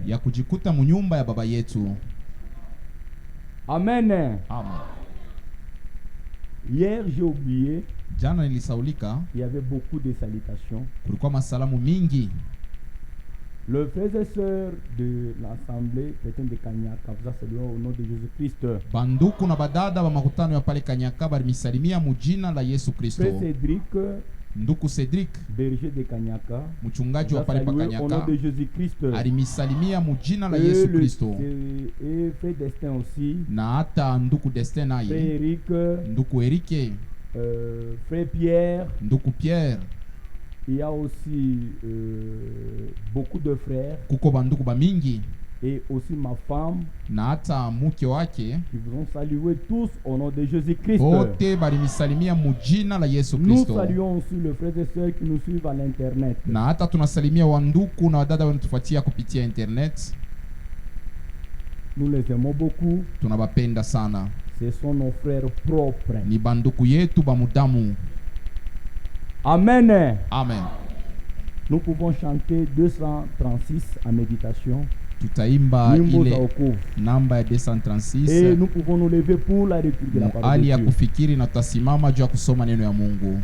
ya kujikuta munyumba ya baba yetu. Amen. Amen. Hier, j'ai oublié. Jana nilisaulika. Il y avait beaucoup de salutations. Kulikuwa masalamu mingi. Le frères et sœurs de l'assemblée chrétienne de Kanyaka vous saluent au nom de Jésus-Christ. Banduku na badada wa makutano ya pale Kanyaka barimisalimia mujina la Yesu Kristo. Frère Cédric, nduku Cedric, berger de Kanyaka, mchungaji wa pale pa Kanyaka, au nom de Jésus-Christ. Alimisalimia mujina la Yesu Kristo. Et frère Destin aussi. Na hata nduku Destin naye. Frère Eric, nduku Erike, frère Pierre, nduku Pierre. Il y a aussi beaucoup de frères. Kuko banduku ba mingi. Et aussi ma femme. Na hata mke wake. Qui vous ont salué tous au nom de Jésus-Christ. Bote balimisalimia mujina la Yesu Kristo. Nous saluons aussi les frères et sœurs qui nous suivent à l'internet. Na hata tunasalimia wanduku na wadada wanatufuatia kupitia internet. Nous les aimons beaucoup. Tunabapenda sana. Ce sont nos frères propres. Ni banduku yetu bamudamu. Amen. Amen. Nous pouvons chanter 236 en méditation. Tutaimba ile namba ya 236. Et nous pouvons nous lever pour la lecture de la parole de Dieu. Ali ya kufikiri na tutasimama juu ya kusoma neno ya Mungu.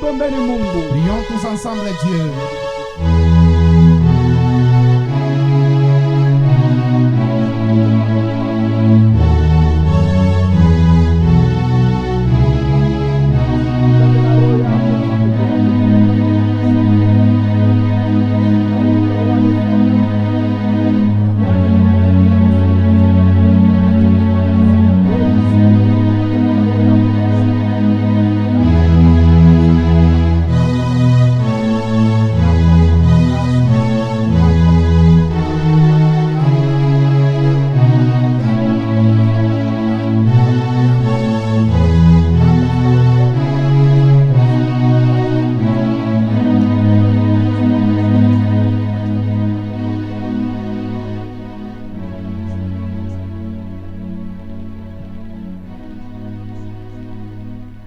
tuombeni Mungu. Prions tous ensemble Dieu.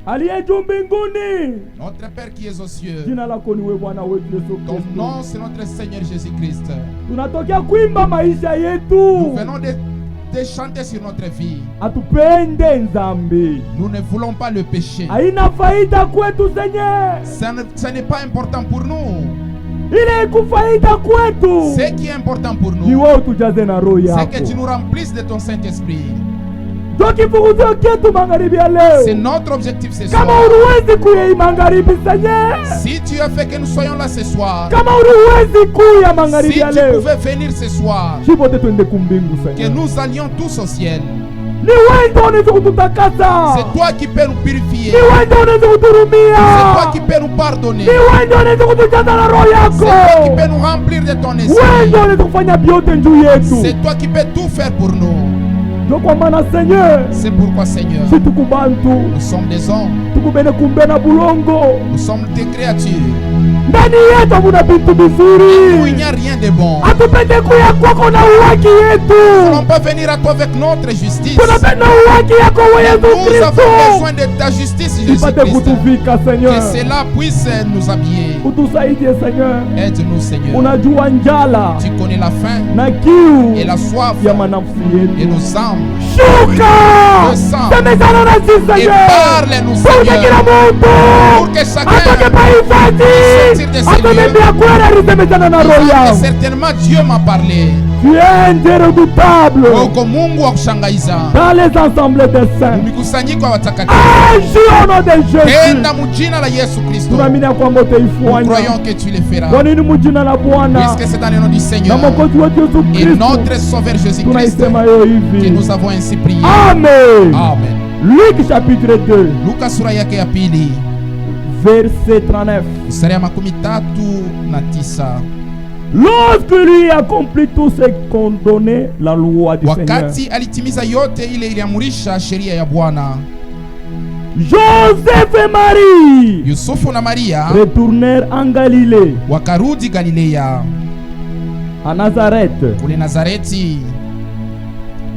Aliye juu mbinguni, Notre Père qui est aux cieux, jina lako ni wewe Bwana wetu Yesu ton Kristo. nom c'est notre Seigneur Jésus-Christ. Tunatokea kuimba maisha Nous yetu, venons de chanter sur notre vie. atupende nzambi. Nous ne voulons pas le péché. Haina faida kwetu Seigneur, Ce n'est pas important pour nous. ile kufaida kwetu Ce qui est important pour ni nous, wewe tujaze na roho c'est que tu yako. nous remplisses de ton Saint-Esprit. Ndio kifunguzio chetu magharibi ya C'est leo. notre objectif ce Kama soir. uruwezi kuya magharibi Seigneur, Si tu as fait que nous soyons là ce soir, kama uruwezi kuya si magharibi ya tu leo, pouvais venir ce soir, shibote twende kumbingu que Seigneur. nous allions tous au ciel. Ni wewe ndio unaweza kututakasa. C'est toi qui peux nous purifier. Ni wewe ndio unaweza kuturumia. C'est toi qui peux nous pardonner. Ni wewe ndio unaweza kutujaza na roho C'est toi qui yako. peux nous remplir de ton Wewe esprit. ndio unaweza kufanya vyote juu yetu. C'est toi qui peux tout faire pour nous. Ndio kwa maana Seigneur, C'est pourquoi, Seigneur, si tukubantu, nous sommes des hommes, tukubene kumbe na bulongo. nous sommes des créatures. Ndani yetu hamuna vitu Où il vizuri. n'y a rien de bon. Hatupende kuya kwako na uwaki Nous yetu. ne voulons pas venir à toi avec notre justice. Tunapenda uwaki yako wewe Yesu Nous avons Kristo. besoin de ta justice, Ipate Jésus-Christ. kutufika Que Seigneur. cela puisse nous habiller. Utusaidie Seigneur. Aide-nous, Seigneur. Unajua njala Tu connais la faim na kiu et la soif ya manafsi et yetu. nos âmes. Shuka! Le sang. Semezana na sisi Et Seigneur. parle-nous, Pour que kila Seigneur. Pour mtu que chacun atoke pahifadhi. sortir de ces Ataniambia kweli alisemezana na roho Et yangu. certainement Dieu m'a parlé. Tu es un Dieu redoutable Oko Mungu wa kushangaza. dans les ensembles des saints. Mikusanyiko ya watakatifu. Agis au nom de Jésus. Tenda mujina la Yesu Kristo. Tunaamini ya kwamba Nous utaifanya. croyons que tu le feras. Kwa nini mujina la Bwana Puisque c'est dans le nom du na Seigneur Mwokozi wetu Yesu et Kristo notre Sauveur Jésus-Christ tunaisema hiyo que hivi. nous avons ainsi prié. Amen. Amen. Luc chapitre 2 Luka sura yake ya pili verset 39. mstari ya 39. Lorsque lui accomplit tout ce qu'on donnait la loi du Seigneur, Wakati alitimiza yote ile iliamurisha sheria ya Bwana, Joseph et Marie Yusufu na Maria retournèrent en Galilée, wakarudi Galilea à Nazareth, kule Nazareti,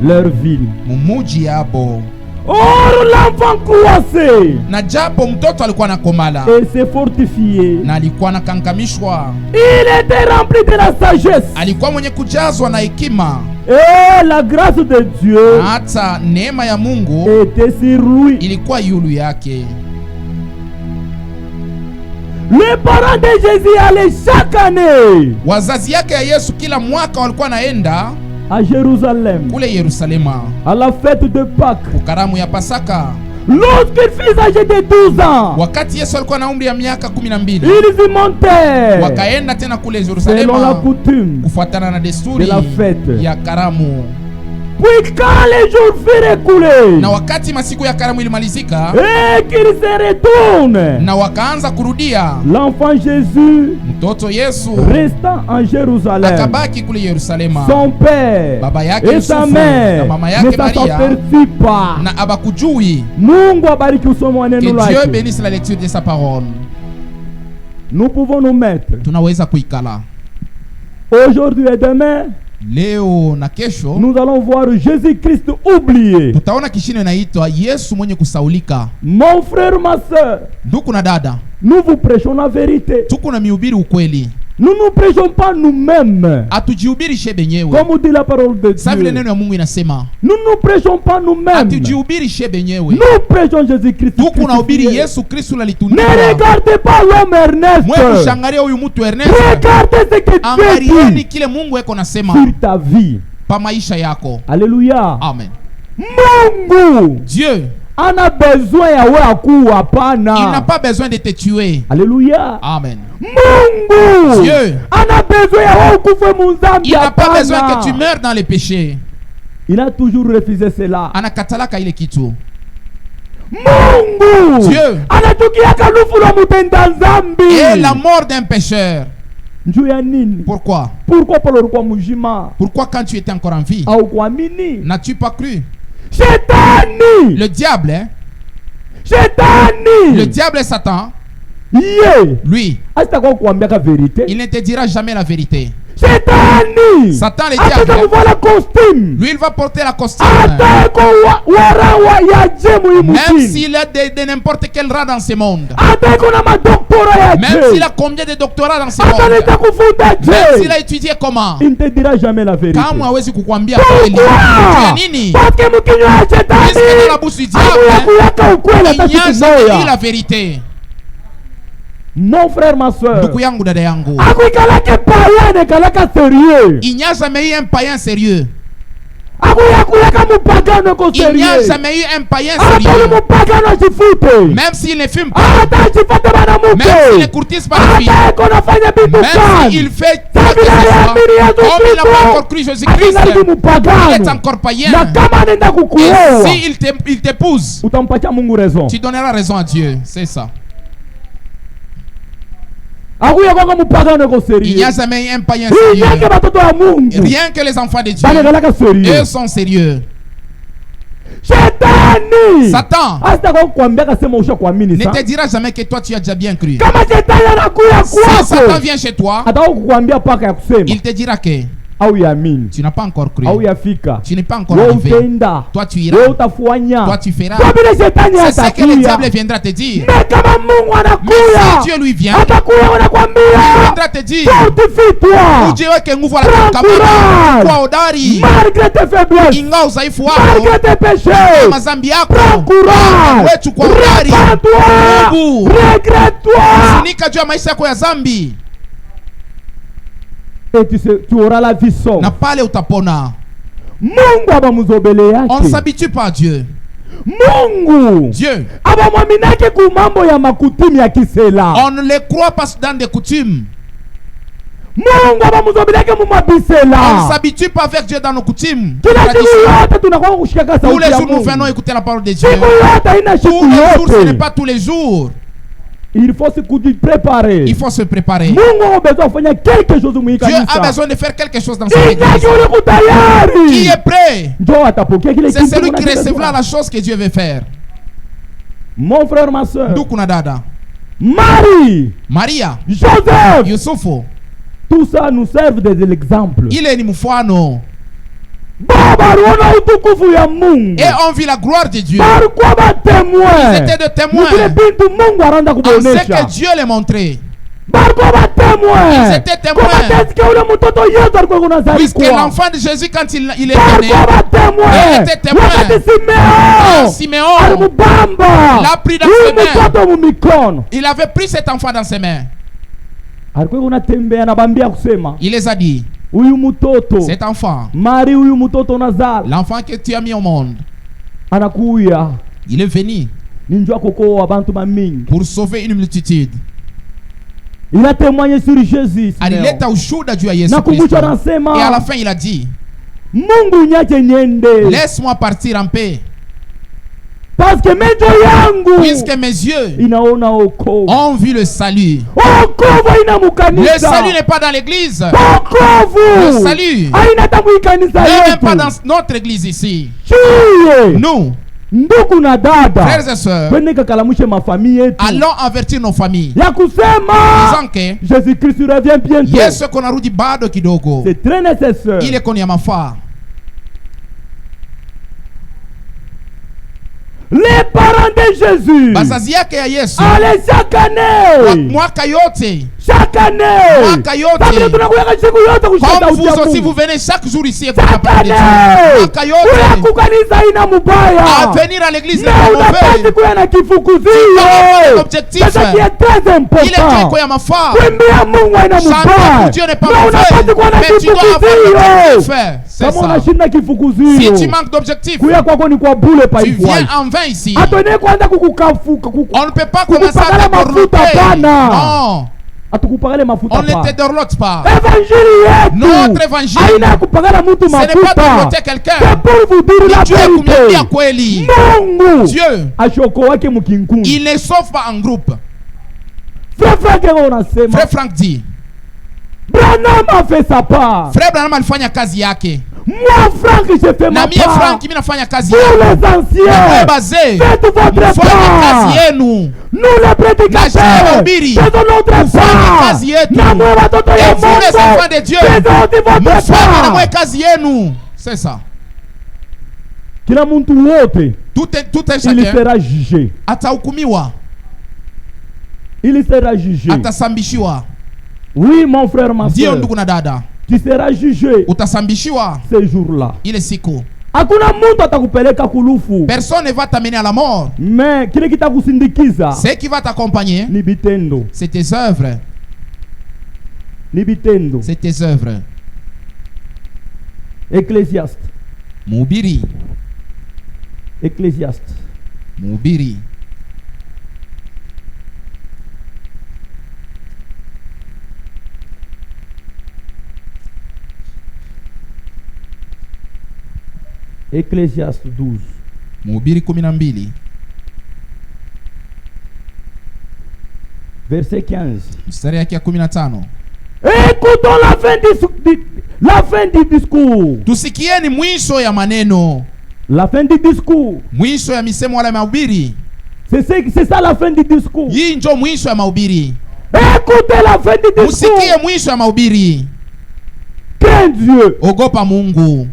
leur ville. mumuji yabo. Or l'enfant croissait Na japo mtoto alikuwa anakomala et se fortifiait. na alikuwa anakangamishwa, Il était rempli de la sagesse, alikuwa mwenye kujazwa na hekima, et la grâce de Dieu na hata neema ya Mungu était sur lui. ilikuwa yulu yake. Les parents de Jésus allaient chaque année Wazazi yake ya Yesu kila mwaka walikuwa naenda à Jérusalem kule Yerusalema à la fête de Pâques. kukaramu ya Pasaka. Lorsqu'il fut âgé de 12 ans, Wakati Yesu alikuwa na umri ya miaka 12, ils y montèrent wakaenda tena kule selon la Yerusalema coutume kufuatana na de desturi la fête. ya karamu. Puis quand les jours furent écoulés Na wakati masiku ya karamu ilimalizika et qu'ils se retournent, na wakaanza kurudia, l'enfant Jésus mtoto Yesu restant en Jérusalem, akabaki kule Yerusalema. son père Baba yake et sa Yusufu mère na mama ne yake Maria s'aperçut pas. na abakujui. Mungu abariki usomo wa Que neno Dieu lake. bénisse la lecture de sa parole. Nous pouvons nous mettre Tunaweza kuikala aujourd'hui et demain. leo na kesho. Nous allons voir Jésus-Christ oublié. Tutaona kishine inaitwa Yesu mwenye kusaulika. Mon frère, ma soeur, Ndugu na dada, nous vous prêchons la vérité. tuko na mihubiri ukweli. Nous ne prêchons pas nous-mêmes. Hatujihubirishe benyewe. Comme dit la parole de Sa vile Dieu. neno ya Mungu inasema. Nous ne prêchons pas nous-mêmes. Hatujihubirishe benyewe. Nous prêchons Jésus-Christ. Tuko nahubiri crucifié. Yesu Kristo Ne alitundikwa. regardez pas l'homme Ernest. Mwe kushangalia huyu mtu Ernest. Regardez ce que Dieu Angalieni dit kile Mungu eko nasema sur ta vie. pa maisha yako. Alléluia. Amen. Mungu Dieu, ana besoin ya wewe akuwa il n'a hapana. pas besoin de te tuer. Alléluia. Amen. Mungu Dieu, ana besoin ya wewe ukufe munzambi il n'a pas besoin hapana. que tu meurs dans les péchés. Il a toujours refusé cela. Anakatalaka ile kitu. Mungu Dieu. anachukiaka lufu la mutenda nzambi. Et la mort d'un pécheur. Njuu ya nini? Pourquoi? Pourquoi Paulo alikuwa mjima? Pourquoi quand tu étais encore en vie, Au kuamini? n'as-tu pas cru? Shetani! Le diable, hein? Shetani! Le diable est Satan. Ye! Lui, Asitakuwa kuambiaka verite. il ne te dira jamais la vérité. Shetani! Satan, le Ataka diable, kuvala costume. lui, il va porter la costume. Atako warawa ya jemu Même imutini. s'il a de n'importe quel rat dans ce monde. Atako na madoktora ya Même s'il je. a combien de doctorats dans ce monde. Ataleta kufuta Même s'il je. a étudié comment. Il ne te dira jamais la vérité. Kama hawezi kukwambia kweli. Jua nini? Parce que mkinywa ya Puisque dans la shetani bouche du amu diable, ya kuyaka ukweli hata il n'y a siku jamais dit moja. la vérité. Mon frère, ma soeur. Ndugu yangu, dada yangu, Akuikalake païen kalaka sérieux. il n'y a jamais eu un païen sérieux. Akuyakuyaka mupagano ko Il n'y a sérieux. jamais eu un païen Atali sérieux. mupagano ajifute. Même s'il ne fume pas, Hata ajifute banamuke. même s'il ne courtise pas les filles, Hata eko nafanya vitu même gani. s'il fait Sabila quoi que ce ya soit, amiri ya comme il n'a pas Kristo. encore cru Jésus-Christ, Akingali il est mupagano. encore païen. Na kama anaenda Et kukuoa, si il t'épouse, utampatia Mungu raison. tu donneras raison à Dieu. C'est ça. Akuyakwanga mupagano ko Il n'y a sérieux. jamais eu un païen Rien que sérieux. batoto ya Mungu. Rien que les enfants de Dieu, Banakalaka sérieux. eux sont sérieux. Shetani. Satan Asitaka kukwambia kasema usha kuamini ne sa. te dira jamais que toi tu as déjà bien cru. Kama shetani anakuya Si Satan kwako, vient chez toi, ataka kukwambia paka ya kusema il te dira que au yaamini tu n'as pas encore cru. au yafika. Tu n'es pas encore Wewe arrivé. utaenda, Toi tu wewe iras. utafanya. Toi tu feras. Kwa vile shetani C'est ce que le diable atakuya. viendra te dire. Mais kama Mungu Mais anakuya, si Dieu lui vient, atakuya il anakwambia, viendra te dire. fortifie-toi. Ujiwe ke nguvu la Prends kukabana. courage. Kwa hodari. Malgré tes faiblesses, Ingawa udhaifu wako, malgré tes péchés, mazambi yako, prends courage. wetu kwa hodari. Repends-toi, Mungu. regrette-toi. Funika juu ya maisha yako ya zambi. Et tu auras la vie Na sombre. pale utapona. Mungu abamuzobele On ne yake. s'habitue pas à Dieu. Mungu Dieu, abamwaminake ku mambo ya makutimi ya kisela. on ne les croit pas dans des coutumes. Mungu abamuzobeleke mu On ne mabisela. s'habitue pas avec Dieu dans nos coutumes. Kila siku Traditions. yote tunakuwa kushika Tous sauti les ya jours, nous venons Mungu. écouter la parole de Dieu. Siku yote haina Tous siku les jours, ce n'est yote. pas tous les jours. Il faut se préparer. Il faut se préparer. Mungu ana besoin kufanya quelque chose mu Dieu a kanisa. besoin de faire quelque chose dans sa Inaki église. ule Qui kutayari. est prêt? Njoo atapokea kile C'est kitu celui qui unataka recevra kujua. la chose que Dieu veut faire. Mon frère, ma soeur, Ndugu na dada, Marie, Maria, Joseph, Yusufu, tout ça nous servent des exemples. ile ni mfano. Baba aliona utukufu ya Mungu. Et on vit la gloire de Dieu. Balikuwa batemwe. Ils étaient de témoins. Ni vile bintu Mungu aranda On sait kubonesha. que Dieu les montrait. Balikuwa batemwe. Ils étaient témoins. Kwa mateske ule mtoto Yesu alikuwa Puisque kunazaliwa. l'enfant de Jésus, quand il est né, Balikuwa batemwe. Ils étaient témoins. Wakati quand Simeo Siméon, alimubamba l'a pris dans huyu ses mains. mtoto mu mikono. il avait pris cet enfant dans ses mains. Alikuwa kunatembea anabambia kusema Il les a dit, huyu mtoto cet enfant, Mari, huyu mtoto nazala l'enfant que tu as mis au monde, anakuya il est venu ni njoo kuokoa abantu mamingi. pour sauver une multitude. Il a témoigné sur Jésus. Alileta ushuhuda juu ya Yesu Nakumbusha Kristo. anasema Et à la fin, il a dit, Mungu nyache niende laisse-moi partir en paix, parce que macho yangu puisque mes yeux inaona wokovu. ont vu le salut. Wokovu ina Le mukanisa. salut n'est pas dans l'église. Wokovu Le salut haina hata muikanisa n'est même pas yetu. dans notre église ici. Chie Nous, ndugu na dada, frères et sœurs, twende kakalamushe mafamii yetu allons avertir nos familles, ya kusema disant que Jésus Christ revient bientôt. Yesu konarudi bado kidogo. C'est très nécessaire. Ile koni ya mafaa. Les parents de Jésus Bazazi yake ya Yesu allaient chaque année, mwaka yote chaque chaque année. Mwaka yote. Sababu tunakuja siku yote kushika Comme vous aussi, vous venez chaque jour ici écouter la parole de Dieu. Mwaka yote. Kukanisa ina mubaya. À venir à l'église Mais n'est pas unapaswa mauvais. kuwa na kifukuzio. L'objectif, C'est ça qui est très il est important. quoi ya mafaa. Kuimbia Mungu ina Chanter mubaya. pour Dieu n'est pas Mais unapaswa mauvais. kuwa na Mais tu dois avoir kifukuzio. l'objectif. C'est Kama ça. unashinda Si tu kifukuzio, manques d'objectif, kuya kwako ni kwa bure pa tu viens ifwaji. en vain ici. Atone kwanza kukukafuka On ne peut pas commencer à kukupakala mafuta t'écorloter. pana. Non. Atukupakale mafuta On ne pana. t'édorlote pas. Évangile yetu Notre évangile, haina kupakala mtu ce n'est pas mafuta. d'orloter C'est quelqu'un. pour vous dire la Dieu kumwambia vérité. kweli. Mungu Dieu, ashoko wake mkinkungu. il ne sauve pas en groupe. Frère Frank unasema Frère Frank dit, Branham a fait sa part. Frère Branham alifanya kazi yake. Moi Frank j'ai fait Na ma mie part. Frank mimi nafanya kazi Pour yangu. les Na anciens, bazee, faites votre mfanye kazi part. yenu. Nous les prédicateurs, wahubiri, faisons notre mfanye part. kazi yetu. Na mwe watoto ya Et vous les enfants Mungu, de Dieu, faisons aussi votre mfanye na mwe part. kazi yenu. C'est ça. Kila mtu wote Tout un il chacun sera jugé. atahukumiwa, Il sera jugé. atasambishiwa. Oui mon frère, ma Ndio soeur, ndugu na dada, tu seras jugé utasambishiwa ce jour-là. ile siku. Hakuna mtu atakupeleka kulufu, Personne ne va t'amener à la mort. mais kile kitakusindikiza Ce qui va t'accompagner, ni bitendo, c'est tes œuvres. ni bitendo. C'est tes œuvres. Ecclésiaste, Mhubiri, Ecclésiaste, mhubiri. Ecclésiaste 12. Mhubiri 12 Verset 15. mstari yake ya 15. Écoutons la fin du discours. Tusikieni mwisho ya maneno, La fin du discours. mwisho ya misemo wala mahubiri. C'est ça la fin du discours. Hii ndio mwisho ya mahubiri. Écoutez la fin du discours. Musikie mwisho ya mahubiri. Crains Dieu. Ogopa Mungu.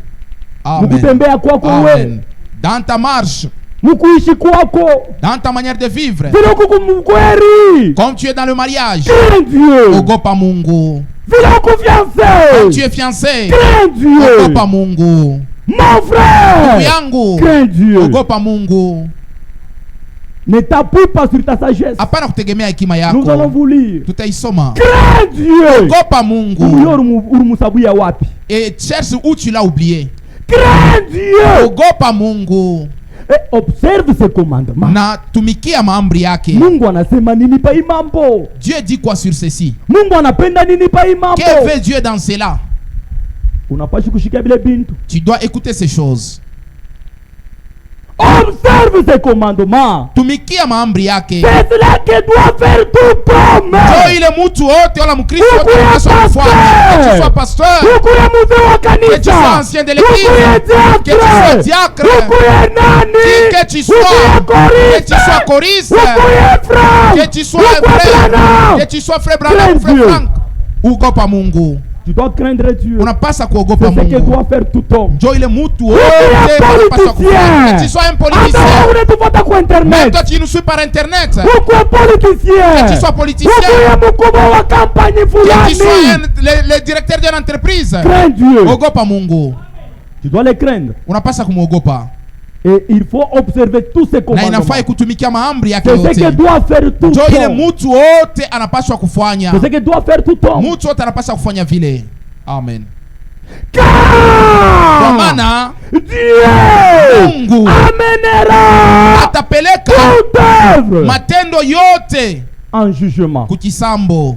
Amen. Mukutembea kwako wewe, Amen. Dans ta marche, mukuishi kwako, dans ta manière de vivre, vile uko kumkweli. comme tu es dans le mariage, Crains Dieu. ogopa Mungu. Vile uko Comme tu fiancé. es fiancé, Crains Dieu. ogopa Mungu. Mon Ndugu frère. yangu, Crains Dieu. ogopa Mungu. Ne t'appuie pas sur ta sagesse. Hapana kutegemea hekima Nous allons yako. vous lire. Tutaisoma. Crains Dieu. Ogopa Mungu. Ulimusabuya wapi? Et cherche où tu l'as oublié. Crains Dieu. Ogopa Mungu Et observe ses commandements. na tumikia maamri yake. Mungu anasema nini pa hii mambo? Dieu dit quoi sur ceci? Mungu anapenda nini pa hii mambo? Que fait Dieu dans cela? Unapaswa kushika bile bintu. Tu dois écouter ces choses. Observe ses commandements. Tumikia maamri yake. C'est cela que doit faire tout homme. Ndio ile mtu wote wala mkristo wote Ukuye anapaswa kufanya. pasteur. Que tu sois pasteur, Ukuye mzee wa que tu sois kanisa. ancien de l'église, Ukuye que tu sois diacre. diacre, Ukuye nani? que tu sois, Ukuye que tu sois choriste, Ukuye frère. que tu sois Ukuye frère, Branham. que tu sois frère Branham ou frère Dieu. Frank. Ogopa Mungu. Tu dois craindre Dieu. Unapasa kuogopa C'est ce que Mungu. doit faire tout homme. Ndio ile mtu Ukuye wote anapaswa kufanya. politicien. Que tu sois un Hata politicien. unatupata kwa Même internet. toi tu nous suis par internet. Ukuye politicien. Que tu sois politicien. Ukuye mkubwa wa kampani Que tu fulani. sois le directeur d'une entreprise. Crains Dieu. Ogopa Mungu. Tu dois les craindre. Unapasa kumwogopa. Et il faut observer tous ces Na commandements. inafaa kutumikia maamri yake C'est ce que yote. doit faire tout Ndio ile homme. mtu wote anapaswa kufanya. C'est ce que doit faire tout homme. Mtu wote anapaswa kufanya vile. Amen. Kwa Car maana Dieu Mungu amènera atapeleka toute œuvre matendo yote en jugement. kukisambo.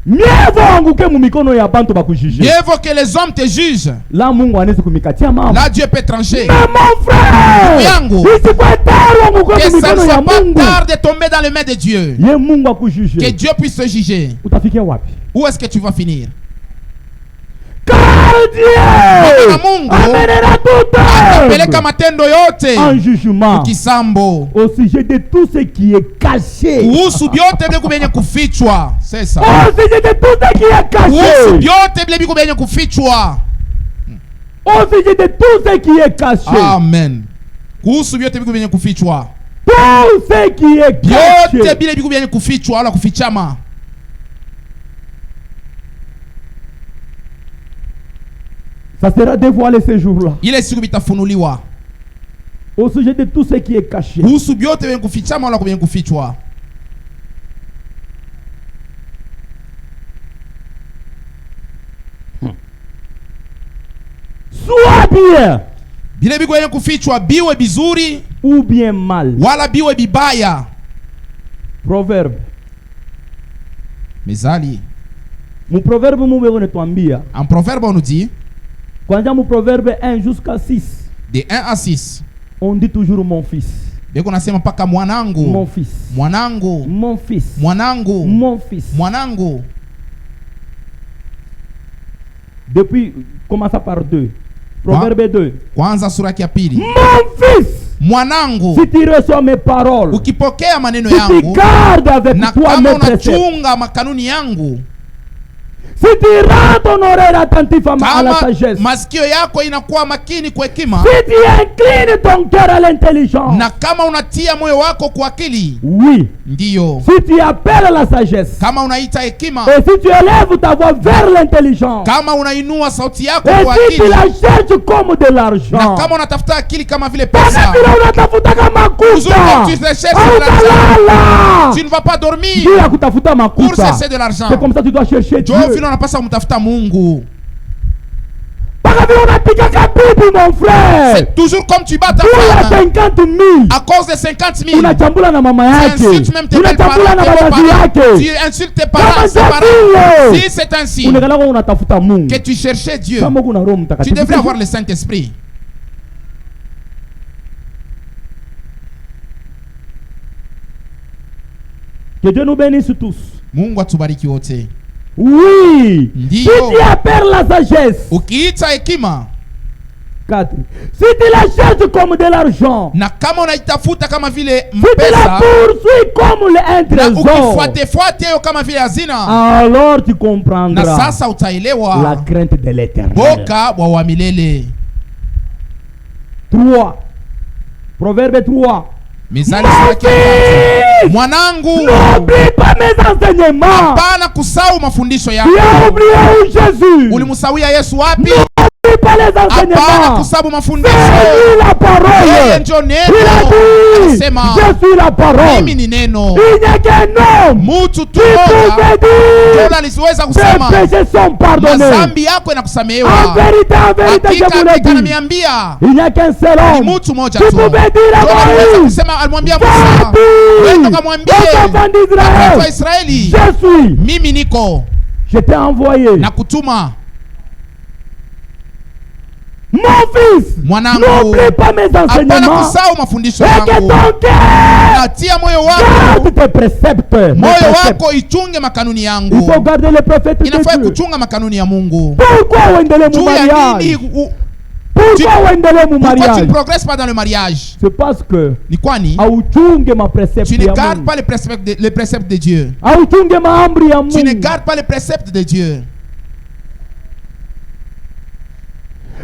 Mieux vaut anguke mu mikono ya bantu bakujije. Mieux vaut que les hommes te jugent. Là Mungu anaweza kumikatia mambo. Là Dieu peut trancher. Mais mon frère, Yangu. isikwe taro anguke Que mu ça ne mikono ya soit pas Mungu. tard de tomber dans les mains de Dieu. Ye Mungu Que akujije. Dieu puisse te juger. Utafikia wapi? Où est-ce que tu vas finir? Car Dieu Mungu amènera toute atapeleka œuvre matendo yote en jugement kukisambo. au sujet de tout ce qui est caché. Kuhusu vyote vile vyenye kufichwa. C'est ça. Au sujet de tout ce qui est Kuhusu caché. vyote vile vyenye kufichwa. Au sujet de tout ce qui est caché. Amen. Kuhusu vyote vyenye kufichwa. Tout ce qui est Vyote caché, bile biku byenye kufichwa wala kufichama, ça sera dévoilé ce jour-là. ile siku bitafunuliwa. Au sujet de tout ce qui est caché. Kuhusu vyote byenye kufichama wala byenye kufichwa. Soit bien Bile biku byenye kufichwa biwe bizuri ou bien mal. wala biwe bibaya. Proverbe. Mezali. Mon proverbe mumwe unatuambia. En proverbe on nous dit Kwanza mon proverbe 1 jusqu'à 6. de 1 à 6. On dit toujours mon fils. Beko nasema paka mwanangu. Mon fils. Mwanangu. Mon fils. Mwanangu. Mon fils. Mwanangu. Depuis, commence par 2. Proverbe 2. Kwanza sura ya pili. Mon fils, Mwanangu, si tu reçois mes paroles, ukipokea maneno si tu yangu gardes avec na toi kama mes préceptes, unachunga makanuni yangu, si tu rends ton oreille attentive à la kama sagesse, masikio yako inakuwa makini kwa hekima, si tu inclines ton cœur à l'intelligence, na kama unatia moyo wako kwa akili, oui, ndiyo, si tu appelles la sagesse, kama unaita hekima, et si tu élèves ta voix vers l'intelligence, kama unainua sauti yako et kwa si tu akili, la cherches comme de na l'argent, kama unatafuta akili kama vile pendant pesa, que unatafuta kama uzuri makuta, quand tu cherches de l'argent, hautalala. tu ne vas pas dormir Juu ya kutafuta pour makuta. chercher de l'argent. C'est comme ça que tu dois chercher Jo Dieu. vile unapasa kumtafuta Mungu. Mpaka vile unapiga kabibi mon frère. C'est toujours comme tu bats ta Pour la femme 50 000. à cause de 50 000. Unachambula na mama Tu yake. insultes même tes belles Unachambula na parents, tes wazazi beaux-parents. yake. Tu insultes tes parents, Kama tes parents. vile. Si c'est ainsi Unaonekana kama unatafuta Mungu. que tu cherchais Dieu, Kama kuna Roho tu Mtakatifu. devrais avoir le Saint-Esprit. Que Dieu nous bénisse tous. Mungu atubariki wote. Oui. Si Ndio. tu appelles la sagesse. Ukiita hekima 4. Si tu la cherches comme de l'argent. na kama unaitafuta kama vile Si tu la mpesa poursuis comme un na trésor. ukifuatefuate hiyo kama vile hazina, Alors tu na comprendras sasa la utaelewa crainte de l'éternel. boka wa milele. 3. Proverbe 3. Mizali Mon sura ya tatu. fils, Mwanangu, n'oublie pas mes enseignements. hapana kusahau mafundisho Tu yako. as oublié où Jésus. Ulimsawia Yesu wapi? N'oublie pas les Hapana enseignements. kusahau C'est mafundisho. lui la Yeye parole. ndio Il neno. a dit, Alisema je suis la parole. mimi ni neno. Il n'y a qu'un homme Mutu tu qui moja pouvait dire ndio alisiweza tes kusema péchés sont pardonnés. mazambi yako En inakusamehewa. vérité, je Hakika vous le hakika dis. ananiambia Il n'y a qu'un seul ni homme mtu moja qui tu. pouvait dire à Ndio aliweza Moïse, kusema, alimwambia Musa, wewe kamwambie aux enfants watoto wa d'Israël, Israeli, je suis, mimi niko je t'ai envoyé. na kutuma. Mon fils, Mwanangu, n'oublie pas mes hapana enseignements kusahau mafundisho et que yangu. ton cœur Natia moyo wako, garde tes préceptes. Mes moyo préceptes. wako ichunge makanuni Il yangu. faut garder les préceptes de Inafaa Dieu. kuchunga makanuni ya Mungu. Pourquoi uendelee mu Juu ya nini mariage? tu- Pourquoi uendelee mu pourquoi tu mariage? ne progresses pas dans le mariage? C'est parce que Ni kwani auchunge maprecepte tu ne ya gardes Mungu. pas les préceptes de Dieu. Auchunge maamri ya Tu ne Mungu. gardes pas les préceptes de Dieu.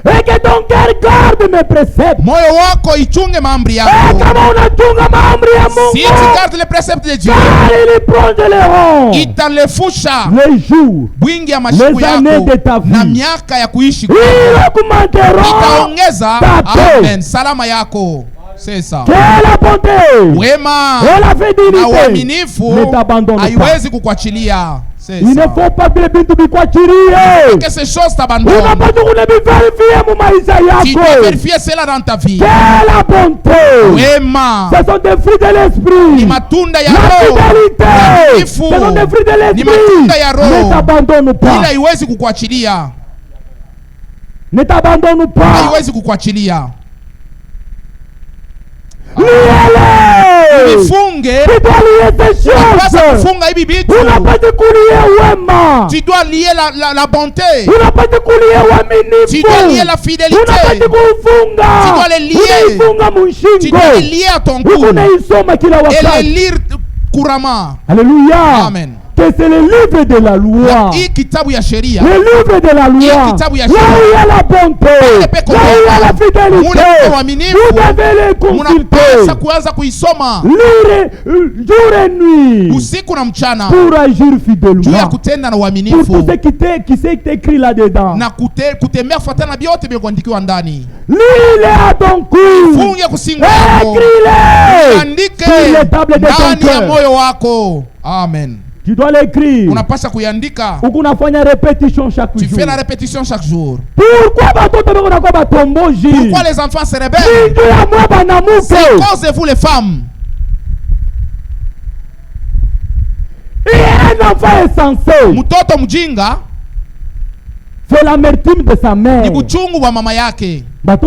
Et que ton cœur garde mes préceptes. Moyo wako ichunge maamri Et yako. kama unachunga maamri ya Si tu Mungu, gardes les préceptes de Dieu, car il plonge les ronds. italefusha Les jours, bwingi ya mashiku les années de yako ta vie. na miaka ya kuishi ils kwako. augmenteront. Itaongeza ta paix. amen salama yako. Sasa Que la bonté wema et la na fidélité uaminifu ne t'abandonnent pas. haiwezi kukuachilia. Il ne faut pas vile bintu bikuachilie. Que ces choses t'abandonnent. Unapaswa kunaviverifier mu maisha Tu dois yako. vérifier cela dans ta vie. Que la bonté. Wema Ce sont des fruits de ni l'esprit. matunda ya La roho. fidélité. Uaminifu Ce sont des fruits de ni matunda ya l'esprit. Ne roho. t'abandonne pas. Ila haiwezi kukuachilia. Ne t'abandonne pas. Haiwezi kukuachilia. Liele. Vifunge. Tu dois lier ces Unapaswa choses. kufunga hivi vitu. Unapaswa kulier wema. Tu dois lier la bonté. Unapaswa kulier Tu dois lier uaminifu. la fidélité. Unapaswa Tu kufunga. dois les lier. Unaifunga Tu dois les mushingo. lier à ton cou Huku unaisoma kila et les wakati. lire couramment. Alléluia. Amen. Que que c'est le livre de la loi. hii kitabu ya sheria, Le livre de la loi. kitabu ya Là où il y a la bonté. Là où il y a la fidélité. Vous devez les munapasa consulter. kuanza kuisoma Lire jour et nuit. usiku na mchana Pour agir juu ya fidèlement. kutenda na Pour tout uaminifu ce qui s'est écrit là-dedans. na kutembea kufuatana na vyote vilivyoandikiwa ndani. Lis-le à ton cou. Funge kusingo yako, Écris-le andike sur les tables de ton ndani ya cœur. moyo wako. Amen. Tu dois l'écrire. Unapasa kuiandika. Ou qu'on a fait une répétition chaque Tu jour. fais la répétition chaque jour. Pourquoi Pourquoi les enfants se rebellent? C'est à cause de vous les femmes. Et un enfant est censé. Mtoto mjinga C'est l'amertume de sa mère. ni buchungu wa mama yake. Les Les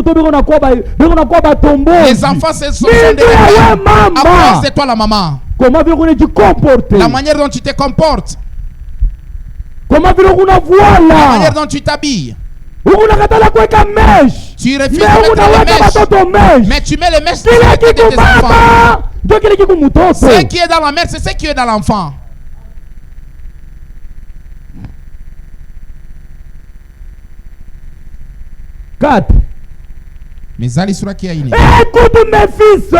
enfants sont des rebelles à cause de toi la maman. Comment veux-tu te comporter? La manière dont tu te comportes, Comment veux-tu la manière voir dont tu t'habilles. là? Tu refuses de mettre les mèches, mais tu mets les mèches sur la tête de tes enfants. Ce qui est dans la mère, c'est ce qui est dans l'enfant. Quatre. Mezali sura ya 4. Écoute mes fils,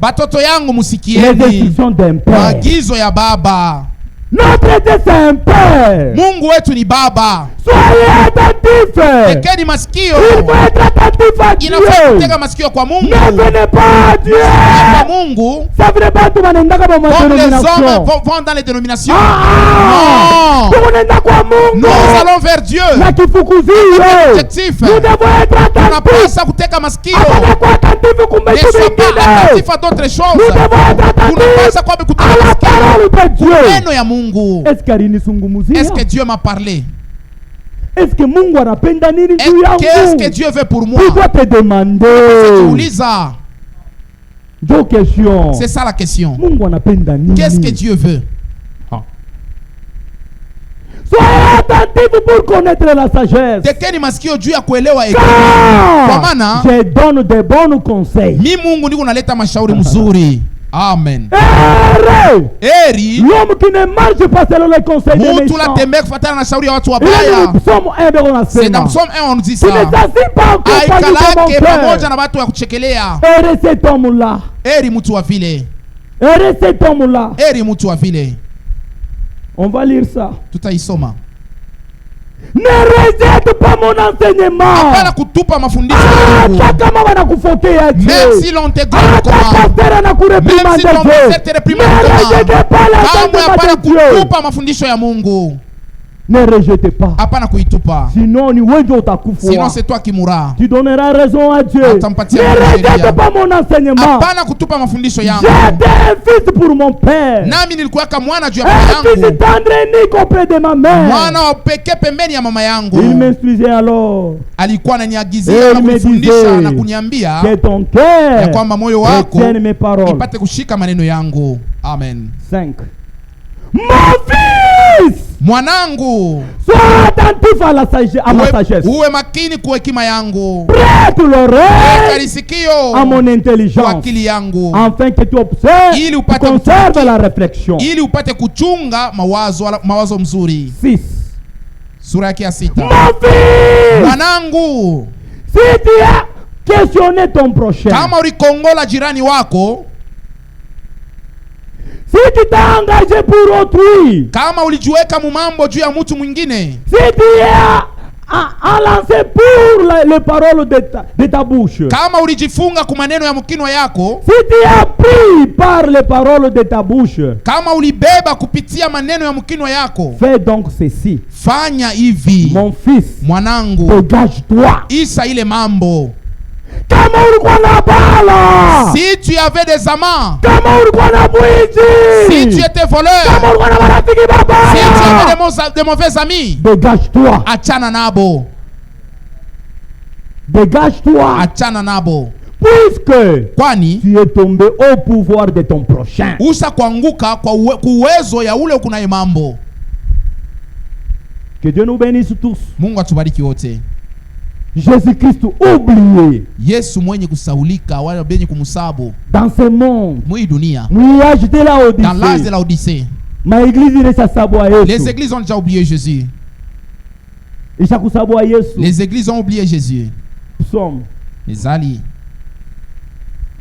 Batoto yangu les musikieni instructions d'un père. maagizo ya baba. Notre Dieu c'est un père. Mungu wetu ni baba. Soyez attentifs. Tekeni masikio. Il faut être attentif à Dieu. Inafaa kutega masikio kwa Mungu. Ne venez pas à Dieu. Kwa Mungu, Ça veut pas tout le monde dans ma comme les dénomination. hommes vont dans les dénominations. Ah! Non. Tout le monde kwa Mungu. Nous allons vers Dieu. Na kifukuzio. Objectif. Nous devons être attentifs. Tunapaswa kuteka masikio. Hapana kuwa attentifs kumbe Ne vitu sois pas vingine. attentif à d'autres choses. Nous devons être Tunapaswa attentifs kwa à kuteka la masikio. parole de Dieu. Neno ya Mungu. Est-ce que alinizungumzia? Est-ce que Dieu m'a parlé? Est-ce que Mungu anapenda nini juu Qu'est-ce que yangu? Dieu veut pour moi? Tu dois te demander. Uliza. Deux questions. C'est ça la question. Mungu anapenda nini? Qu'est-ce que Dieu veut? Soyez attentifs pour connaître la sagesse. Tekeni masikio juu ya kuelewa hekima. Kwa Car maana je donne de bons conseils. mi Mungu niko naleta mashauri mzuri. Amen. Heureux Eri l'homme qui ne marche pas selon les conseils des mtu méchants. latembea kufuatana na shauri ya watu Il est wabaya. dans le psaume 1 de la C'est dans semaine. Psaume 1 on dit Tu ça. ne t'assis pas en compagnie Aikalake de mon pamoja père. na watu wa kuchekelea. Heureux cet homme-là. Eri mtu wa vile. Heureux cet homme-là. Eri mtu wa vile. On va lire ça. Tutaisoma. Ne rejette pas mon enseignement. Hapana kutupa mafundisho ya Mungu. Hata kama wanakufokea je. Même si l'on te donne Hata comment. pasteur anakureprimande Même si ton je. pasteur te réprimande Ne rejetez comment. pas Kamwe hapana l'enseignement de Dieu. kutupa mafundisho ya Mungu. Ne rejetez pas. Hapana kuitupa. Sinon ni wewe ndio utakufua. Sinon c'est toi qui mourras. Tu donneras raison à Dieu. Atampatia Ne Mungu rejette sheria. pas mon enseignement. Hapana kutupa mafundisho yangu. J'étais un fils pour mon père. Nami nilikuwaka mwana juu ya Un mama fils yangu. tendre et unique auprès de ma mère. Mwana wa pekee pembeni ya mama Il yangu. m'instruisait alors Alikuwa ananiagizia Eh, na kunifundisha nimedize. na kuniambia que ton ya cœur kwamba moyo wako retienne mes paroles. ipate kushika maneno yangu. Amen. 5. Mon fils, Mwanangu, sois attentif à ma sagesse. uwe makini kwa hekima yangu. Prête l'oreille Weka lisikio à mon kwa intelligence, akili yangu, afin que tu observes, Ili tu upate conserves la réflexion. ili upate kuchunga mawazo mzuri. 6. Sura yake ya 6. Mon fils, Mwanangu, si tu as questionné ton prochain, kama ulikongola jirani wako, si tu t'es engagé pour autrui, kama ulijiweka mumambo juu ya mtu mwingine, si tu as à lancer pour les paroles de ta bouche, kama ulijifunga kwa maneno ya mkinwa yako, si tu as pris par les paroles de ta bouche, kama ulibeba kupitia maneno ya mkinwa yako, fais donc ceci. fanya hivi. Mon fils, Mwanangu, dégage-toi. isa ile mambo. Kama ulikuwa na bala, Si tu avais des amants, kama ulikuwa na si tu bwizi, étais voleur, kama ulikuwa na marafiki si tu avais babaya, de mauvais amis, dégage-toi. achana nabo, Dégage-toi. achana nabo, Puisque kwani tu es tombé au pouvoir de ton prochain. usa kuanguka kwa uwezo ya ule kunaye mambo. Que Dieu nous bénisse tous. Mungu atubariki wote. Jésus-Christ oublié Yesu mwenye kusaulika wala benye kumsabu dans ce monde. mwi dunia, Nuage de la dans l'âge de Odyssée. la Odyssée, Les églises ont déjà oublié Jésus. Les églises ont oublié Jésus. Les Ali.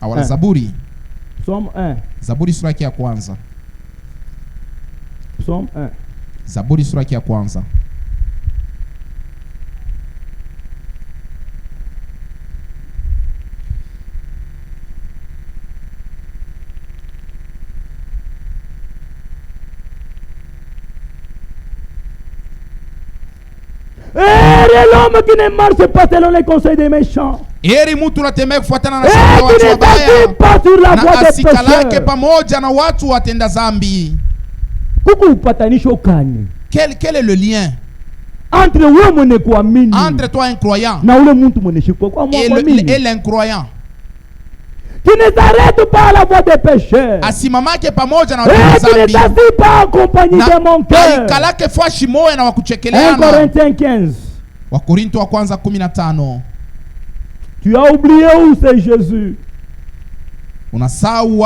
Awala Zaburi. Psaume 1. Zaburi sura ya kwanza. Psaume 1. Zaburi sura ya kwanza. L'homme qui ne marche pas selon les conseils des méchants. Heri mtu anatembea kufuatana na shauri ya watu wabaya na asikalake pamoja na watu watenda dhambi. Kuku upatanisho kani? Quel est le lien entre wewe mwenye kuamini, entre toi incroyant, na ule mtu mwenye kwa et l'incroyant? Qui ne s'arrête pas à la voie des pécheurs. Asimamake pamoja na watenda dhambi. Qui ne s'assit pas en compagnie de mon cœur. Aikalake fashi moyo na wakuchekeleana. 1 Corinthiens 15. Wakorinto wa kwanza 15. Tu as oublié où c'est Jésus?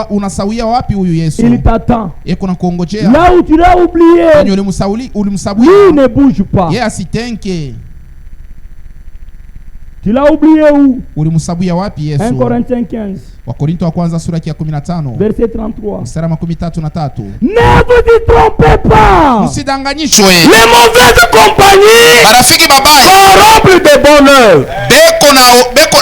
Unasawia wapi huyu Yesu? Il t'attend. Yeko na kuongojea. Là où tu l'as oublié. Ndio ulimsawia. Lui ne bouge pas. Yeye asitenke. Tu l'as oublié où? Ulimsabia wapi Yesu? 1 Corinthiens 15. Wakorinto wa kwanza sura ya 15. Verset 33. Mstari wa 33. Ne vous y trompez pas. Msidanganyishwe. Les mauvaises compagnies. Marafiki mabaya. Corrompent de bonheur.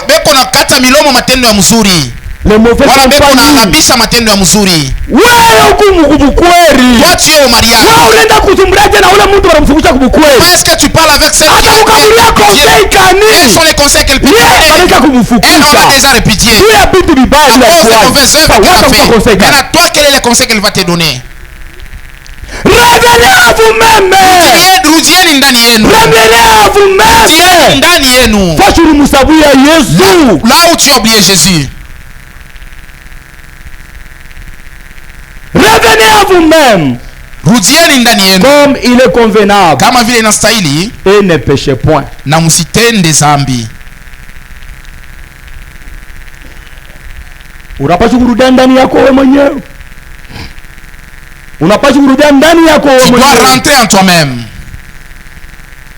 Beko na kata milomo matendo ya mzuri. Les mauvaises compagnies. Beko na harabisha matendo ya mzuri. Wewe ukumukubukweli. Watu yao Maria. Wewe unaenda kuzumbraje na ule mtu wanamfungusha kubukweli? Est-ce que tu parles avec cette femme? Akakukabulia conseil kani? Quels sont les conseils qu'elle peut donner? Elle on a déjà répudié. Tu as bitu bibaya bila kuacha. À cause des mauvaises œuvres qu'elle a fait. Mais à toi, quel est le conseil qu'elle va te donner? Revenez à vous-même. Rudieni ndani yenu. Revenez à vous-même. Rudieni ndani yenu. Faut ulimsabia Yesu. Là où tu as oublié Jésus. Revenez à vous-même. Rudieni ndani yenu. Comme il est convenable. Kama vile inastahili. Et ne péchez point. Na msitende dhambi. Unapaswa kurudia ndani yako wewe mwenyewe. Unapaswa kurudia ndani yako wewe mwenyewe. Tu dois rentrer en toi-même.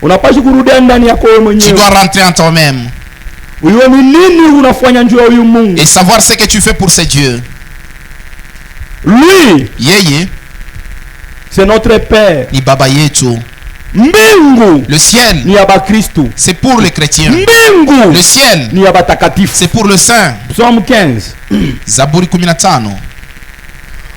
Unapaswa kurudia ndani yako wewe mwenyewe. Tu dois rentrer en toi-même. Wewe ni nini unafanya njoo huyu Mungu? Et savoir ce que tu fais pour ce Dieu. Lui, yeye, c'est notre Père. Ni baba yetu. Mbingu, le ciel, ni ya Bakristo. C'est pour les chrétiens. Mbingu, le ciel, ni ya batakatifu. C'est pour le saint. Psaume 15. Zaburi 15.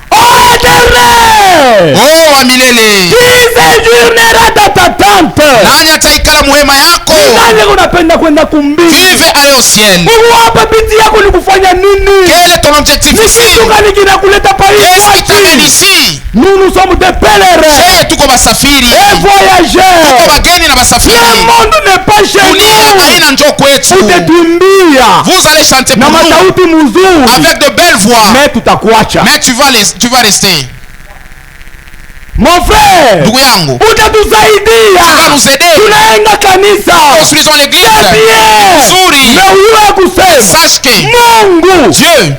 Oh Éternel! Oh wa milele! Qui séjournera dans ta tente? Nani ataikala muhema yako? Nani unapenda kwenda kumbingu? Qui veut aller au ciel? Mungu hapa bidii yako ni kufanya nini? Quel est ton objectif ici? Kitu gani kinakuleta pale? Qu'est-ce qui t'amène ici? Nous sommes des pèlerins. Tuko basafiri. Et voyageurs. Tuko bageni na basafiri. Le monde n'est pas chez nous. Dunia haina njoo kwetu. Utatumbia. Vous allez chanter pour nous. Na masauti mzuri. Avec de belles voix. Mais tutakuacha. Mais tu vas rester. Mon frère, ndugu yangu, utatusaidia. Tunaenda kanisa. Construisons l'église. Nzuri. Mais uwe kusema. Sache que Mungu, Dieu,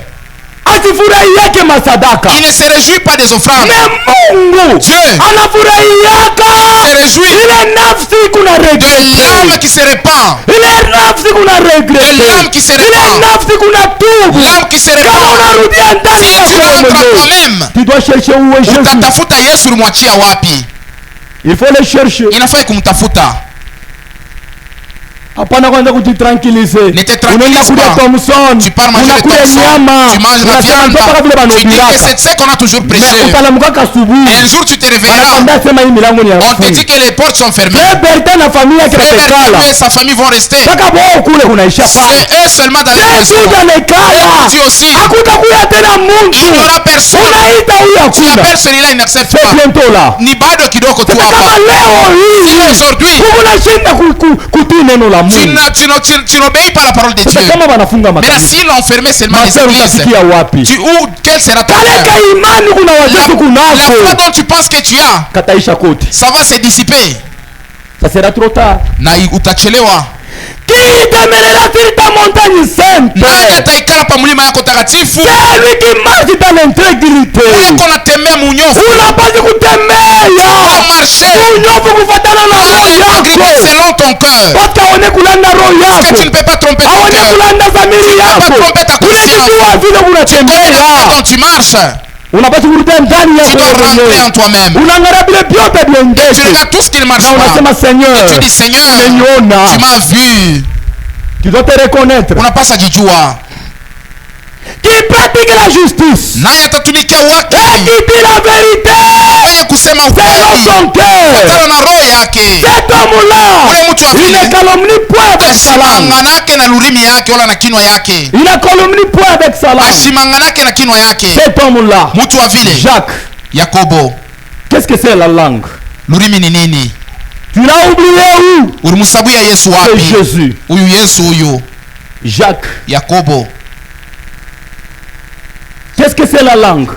asifurahiake masadaka. Il ne se réjouit pas des offrandes. Mais Mungu, Dieu, anafurahiaka. Se réjouit. Ile nafsi kuna regrette. De l'âme qui se répand. Ile nafsi kuna regrette. De l'âme qui se répand. Ile nafsi kuna tubu. L'âme qui se répand. Kama unarudia ndani ya toi-même. Tu dois chercher où est Jésus. Utatafuta Yesu ulimwachia wapi? Il faut le chercher. Inafai kumtafuta. Hapana kwanza kujitranquiliser. Unaenda kula Thomson. Tu pars manger le nyama. Tu manges la viande. Tu dis que c'est ce qu'on a toujours prêché. Et un jour tu te réveilleras. On te dit que les portes sont fermées. Et sa famille vont rester. C'est eux seulement dans les maisons. Tu aussi. Il n'y aura personne. Tu appelles celui-là, il n'accepte pas. Ni bado kidogo tu si aujourd'hui tu n'obéis pas à la parole de Dieu. Mais là, s'ils l'ont fermé seulement les églises, quel sera ton cœur? La foi dont tu penses que tu as, ça va se dissiper. Ça sera trop tard. Na utachelewa. Qui t'amènera sur ta montagne sainte? C'est lui qui marche dans l'intégrité. On n'a pas de selon ton cœur. Parce que tu ne peux pas tromper ton cœur. Tu ne peux pas tromper ta conscience. Quand tu marches, tu dois rentrer en toi-même. Tu regardes tout ce qui ne marche pas. Et tu dis Seigneur, tu m'as vu. Tu dois te reconnaître. On n'a pas ça du tout. Qui pratique la justice et qui dit la vérité selon son cœur. Cet homme-là, il ne calomnie point avec sa langue. Il ne calomnie point avec sa langue. Cet homme-là, Jacques, qu'est-ce que c'est la langue? Tu l'as oublié où? C'est Jésus. Jacques. Qu'est-ce que c'est la langue?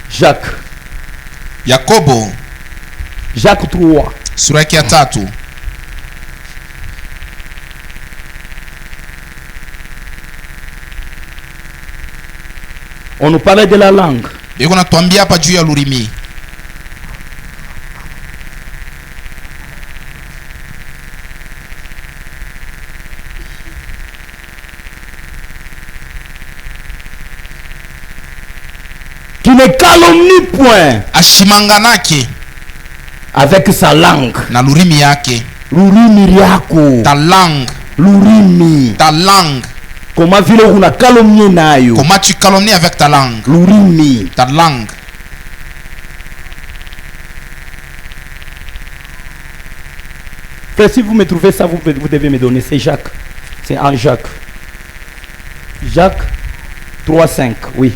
Jacques. Jacques 3. Sura ya 3. On nous parlait de la langue. Iko natuambia hapa juu ya lurimi. Qui ne calomnie point. Ashimanganake avec sa langue. Na lurimi yake. Lurimi yako. Ta langue. Lurimi. Ta langue. Comment vile una calomnie nayo? Comment tu calomnies avec ta langue? Lurimi. Ta langue. Frère, si vous me trouvez ça, vous devez me donner. C'est Jacques. C'est en Jacques. Jacques 3,5. Oui.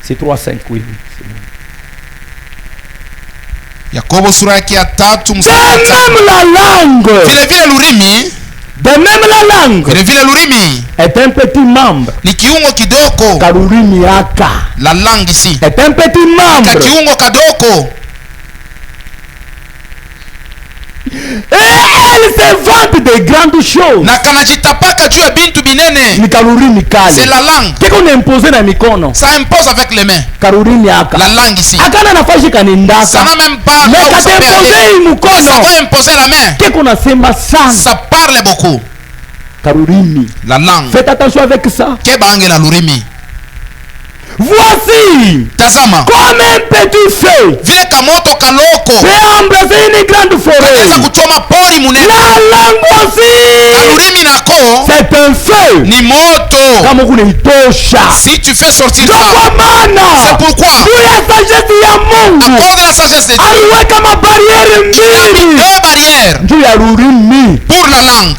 C'est 3,5. Oui. Yakobo sura yake ya 3 mstari. De même la langue. Vile lurimi. De même la langue. Vile lurimi. Est un petit membre. Ni kiungo kidogo. Karurimi yaka. La langue ici. Est un petit membre. Ka kiungo kadoko. Et elle se vante de grandes choses. Na kanajitapaka juu ya bintu binene. Ni karurimi kali. C'est la langue. Kiko na imposer na mikono. Ça impose avec les mains. Karurimi yaka. La langue ici. Akana nafasi kanendaka. Ça n'a même pas. Mais quand imposer mikono. Ça va imposer la main. Kiko na sema sana. Ça parle beaucoup. Karurimi. La langue. Faites attention avec ça. Kebange la lurimi. Voici tazama comme un petit feu vile kamoto kaloko peut embraser une grande forêt. Kaweza kuchoma pori munene. La langue aussi Kalurimi nako c'est un feu. Ni moto. Kama kunaitosha. Si tu fais sortir ça. C'est pourquoi juu ya sagesse ya Mungu. À cause de la sagesse de Dieu. Aliweka mabariere mbili. Deux barrières. Juu ya lurimi. Pour la langue.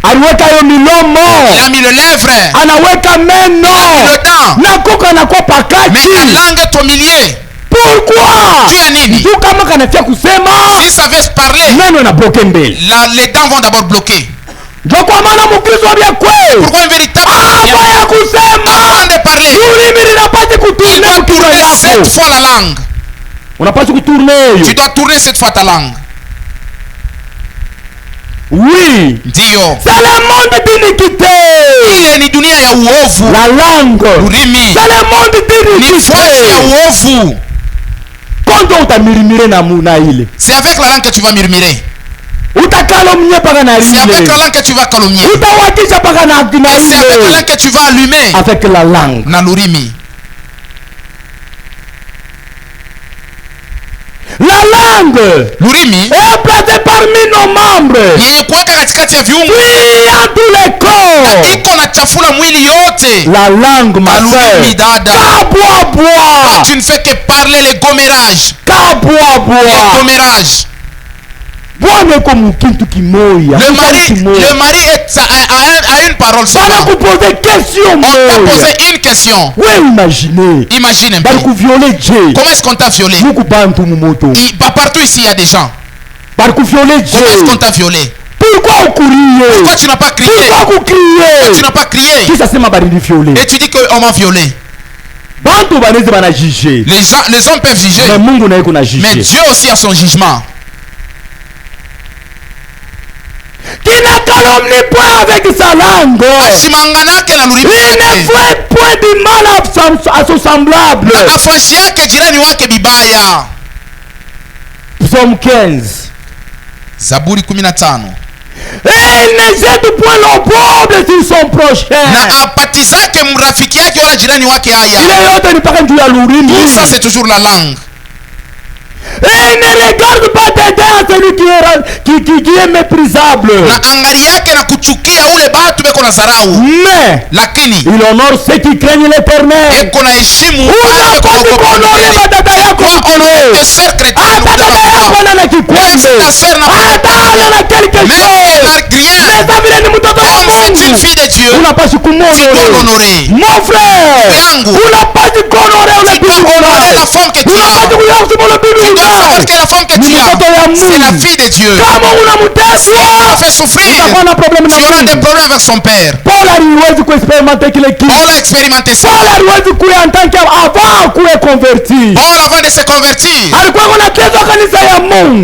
Aliweka yo milomo. Il a mis le lèvre. Anaweka meno. Il a mis le dent. Nakoka nako pakati. Mais la langue est au milieu. Pourquoi? Tu as nini? Tu kama kanafia kusema. Si ça veut se parler. Meno na bloquer mbele. Les dents vont d'abord bloquer. Pourquoi un véritable avant de parler, il doit tourner 7 fois la langue. Tu dois tourner 7 fois ta langue. Oui. Dio. C'est le monde d'iniquité. La langue. C'est le monde d'iniquité. C'est avec la langue que tu vas murmurer. C'est avec la langue que tu vas calomnier. C'est avec la langue que tu vas allumer. Avec la langue. Nalurimi. La langue lurimi est placée parmi nos membres. Yenye kuweka katikati ya viungo. Oui, en tous les corps. Iko na chafula mwili yote. La langue ma lurimi dada. Kaboa. Tu ne fais que parler les gommérages. Kaboa. Les gommérages. Le mari a une parole seulement. On t'a posé une question. Oui, imagine un peu. Comment est-ce qu'on t'a violé? Partout ici il y a des gens. Comment est-ce qu'on t'a violé? Pourquoi tu n'as pas crié? Pourquoi tu n'as pas crié? Et tu dis qu'on m'a violé. Les hommes peuvent juger. Mais Dieu aussi a son jugement. Qui ne calomnie point avec sa langue. Il ne fait point du mal à son semblable. Psaume 15. Zaburi 15. Et il ne jette point l'opprobre sur son prochain. Tout ça c'est toujours la langue. Et il ne regarde pas dédain à celui qui est méprisable. Mais il honore ceux qui craignent l'Éternel. C'est une fille de Dieu. Mon frère, la femme que tu as. Parce que la femme que tu as, c'est la fille de Dieu. Si tu l'as fait souffrir, tu auras des problèmes avec son père. Paul a expérimenté ça. Paul, avant de se convertir,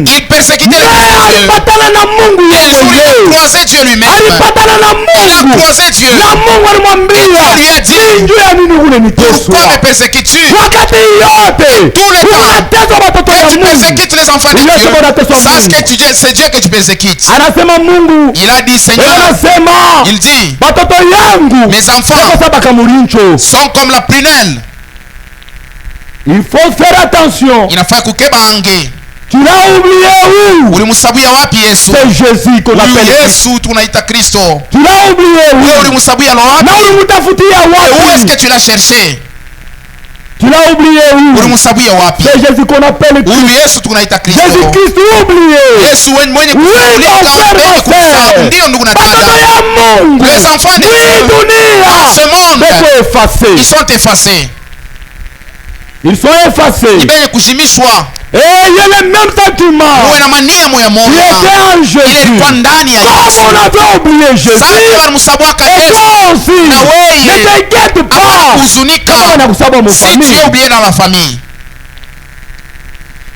il persécutait les Dieu. Un jour, il a croisé Dieu lui-même. Il a croisé Dieu. Dieu lui a dit, pourquoi me persécutes-tu? Tout le temps que tu persécutes les enfants de Dieu, sache que c'est Dieu que tu persécutes. Il a dit, Seigneur, il dit, mes enfants sont comme la prunelle. Il faut faire attention. Il a fait couper bangue. Tu l'as oublié où? C'est Jésus qu'on appelle Christ. Tu l'as oublié où? Où est-ce que tu l'as cherché? Tu l'as oublié où? C'est Jésus qu'on appelle Christ. Jésus-Christ oublié. Oui, mon frère, les enfants de ce monde, ils sont effacés. Ils sont effacés. Et il y a le même sentiment. Il était en Jésus. Comme on avait oublié Jésus. Et toi aussi. Ne t'inquiète pas. Si tu es oublié dans la famille.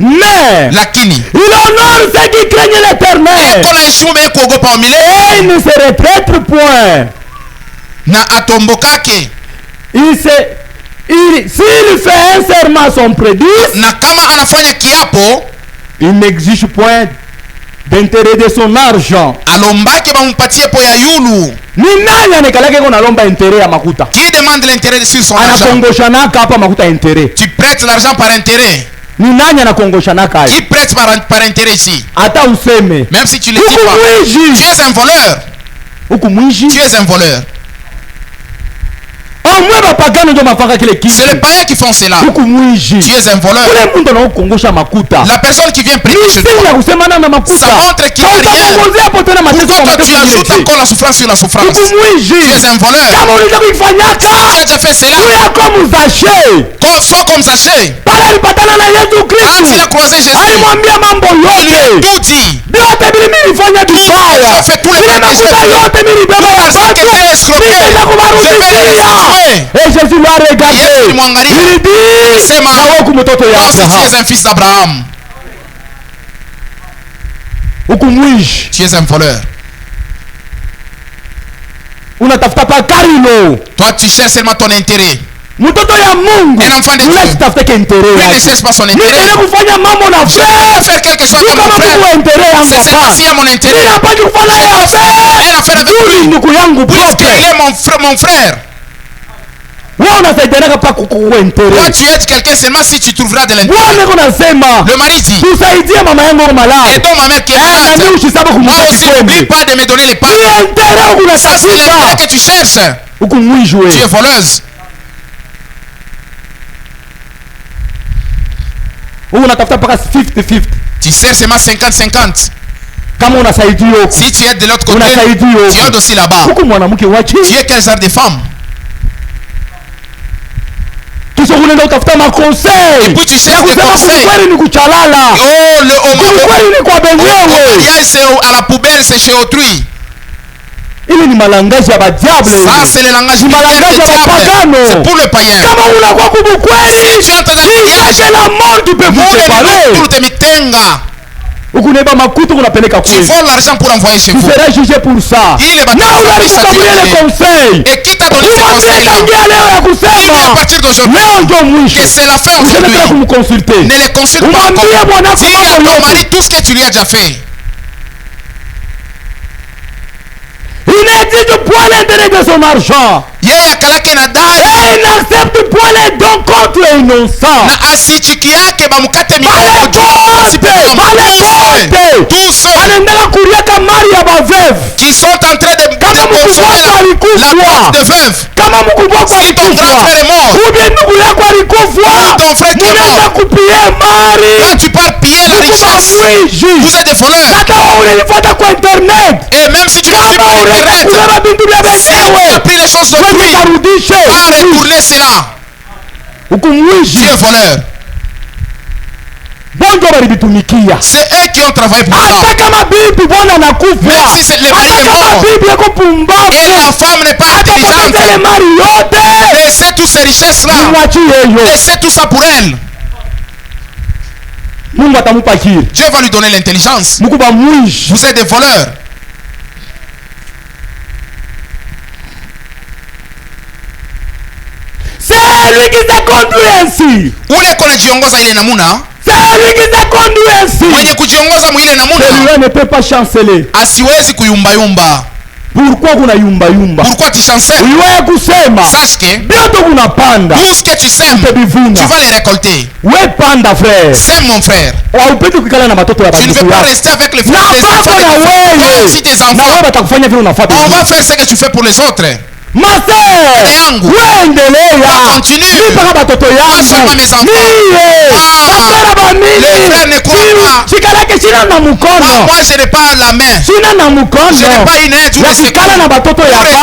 Mais il honore ceux qui craignent l'Éternel. Et il ne se retraite point. S'il fait un serment à son prédice, il n'exige point d'intérêt de son argent. Qui demande l'intérêt sur son argent? Tu prêtes l'argent par intérêt. Qui prête par intérêt ici? Même si tu le dis pas, tu es un voleur. Tu es un voleur. C'est les païens qui font cela. Tu es un voleur. La personne qui vient prier chez toi, ça montre qu'il n'y a rien. Pourquoi toi tu ajoutes encore la souffrance sur la souffrance? Tu es un voleur. Tu as déjà fait cela. Sois comme Zachée. Quand il a croisé Jésus, il lui a tout dit. Tu as fait tous les péchés. Parce que tu es escroqué. Je vais les tuer. Et Jésus l'a regardé. Il dit, toi aussi tu es un fils d'Abraham. Tu es un voleur. Toi tu cherches seulement ton intérêt. Un enfant de Dieu, il ne cherche pas son intérêt. Je vais faire quelque chose pour mon frère. C'est seulement s'il y a mon intérêt. Je vais faire une affaire avec lui. Puisqu'il est mon frère. Toi tu aides quelqu'un seulement si tu trouveras de l'intérêt. Le mari dit, aidons ma mère qui est malade. Moi aussi n'oublie pas de me donner les parts. Ça c'est l'intérêt que tu cherches. Tu es voleuse. Tu cherches seulement 50-50. Si tu es de l'autre côté, tu es aussi là-bas. Tu es quel genre de femme? Et puis tu cherches des conseils. Oh, le mariage c'est à la poubelle, c'est chez autrui. Ili ni malangage ya badiable. Ça c'est le langage du diable. C'est pour le païen. Kama unakuwa kubukweli, si tu entends il la mort tu peux vous séparer. Ukuneba makuta unapeleka kule. Tu voles l'argent pour envoyer chez vous. Tu seras jugé pour ça. Il est battu. Na unakubabulia le conseil. Et qui t'a donné ce conseil là? Il dit à partir d'aujourd'hui que c'est la fin aujourd'hui. Ne les consulte pas encore. Dis à ton mari tout ce que tu lui as déjà fait. Il n'exige point l'intérêt de son argent. Et il n'accepte point les dons contre les innocents. Tous ceux qui sont en train de consommer la place de veuve. Si ton grand frère est mort, ton frère qui est mort, quand tu pars piller la richesse, vous êtes des voleurs. Et même si tu ne suis pas internet, si tu as pris les choses d'autrui, pas retourner cela. Tu es voleur. C'est eux qui ont travaillé pour ça. Même si le mari est mort et la femme n'est pas intelligente, laissez toutes ces richesses là, laissez tout ça pour elle. Dieu va lui donner l'intelligence. Vous êtes des voleurs. C'est lui qui s'est conduit ainsi. C'est lui qui s'est conduit ainsi. Celui-là ne peut pas chanceler. Pourquoi kuna yumba yumba? Pourquoi tu chanceles? Sache que tout ce que tu sèmes, tu vas les récolter. Sème mon frère. Tu ne veux pas rester avec les frères des enfants. Aussi tes enfants. On va faire ce que tu fais pour les autres. Ma sœur, continue. Pas seulement mes enfants. Les frères ne croient pas. Moi je n'ai pas la main. Je n'ai pas une aide. Pour rester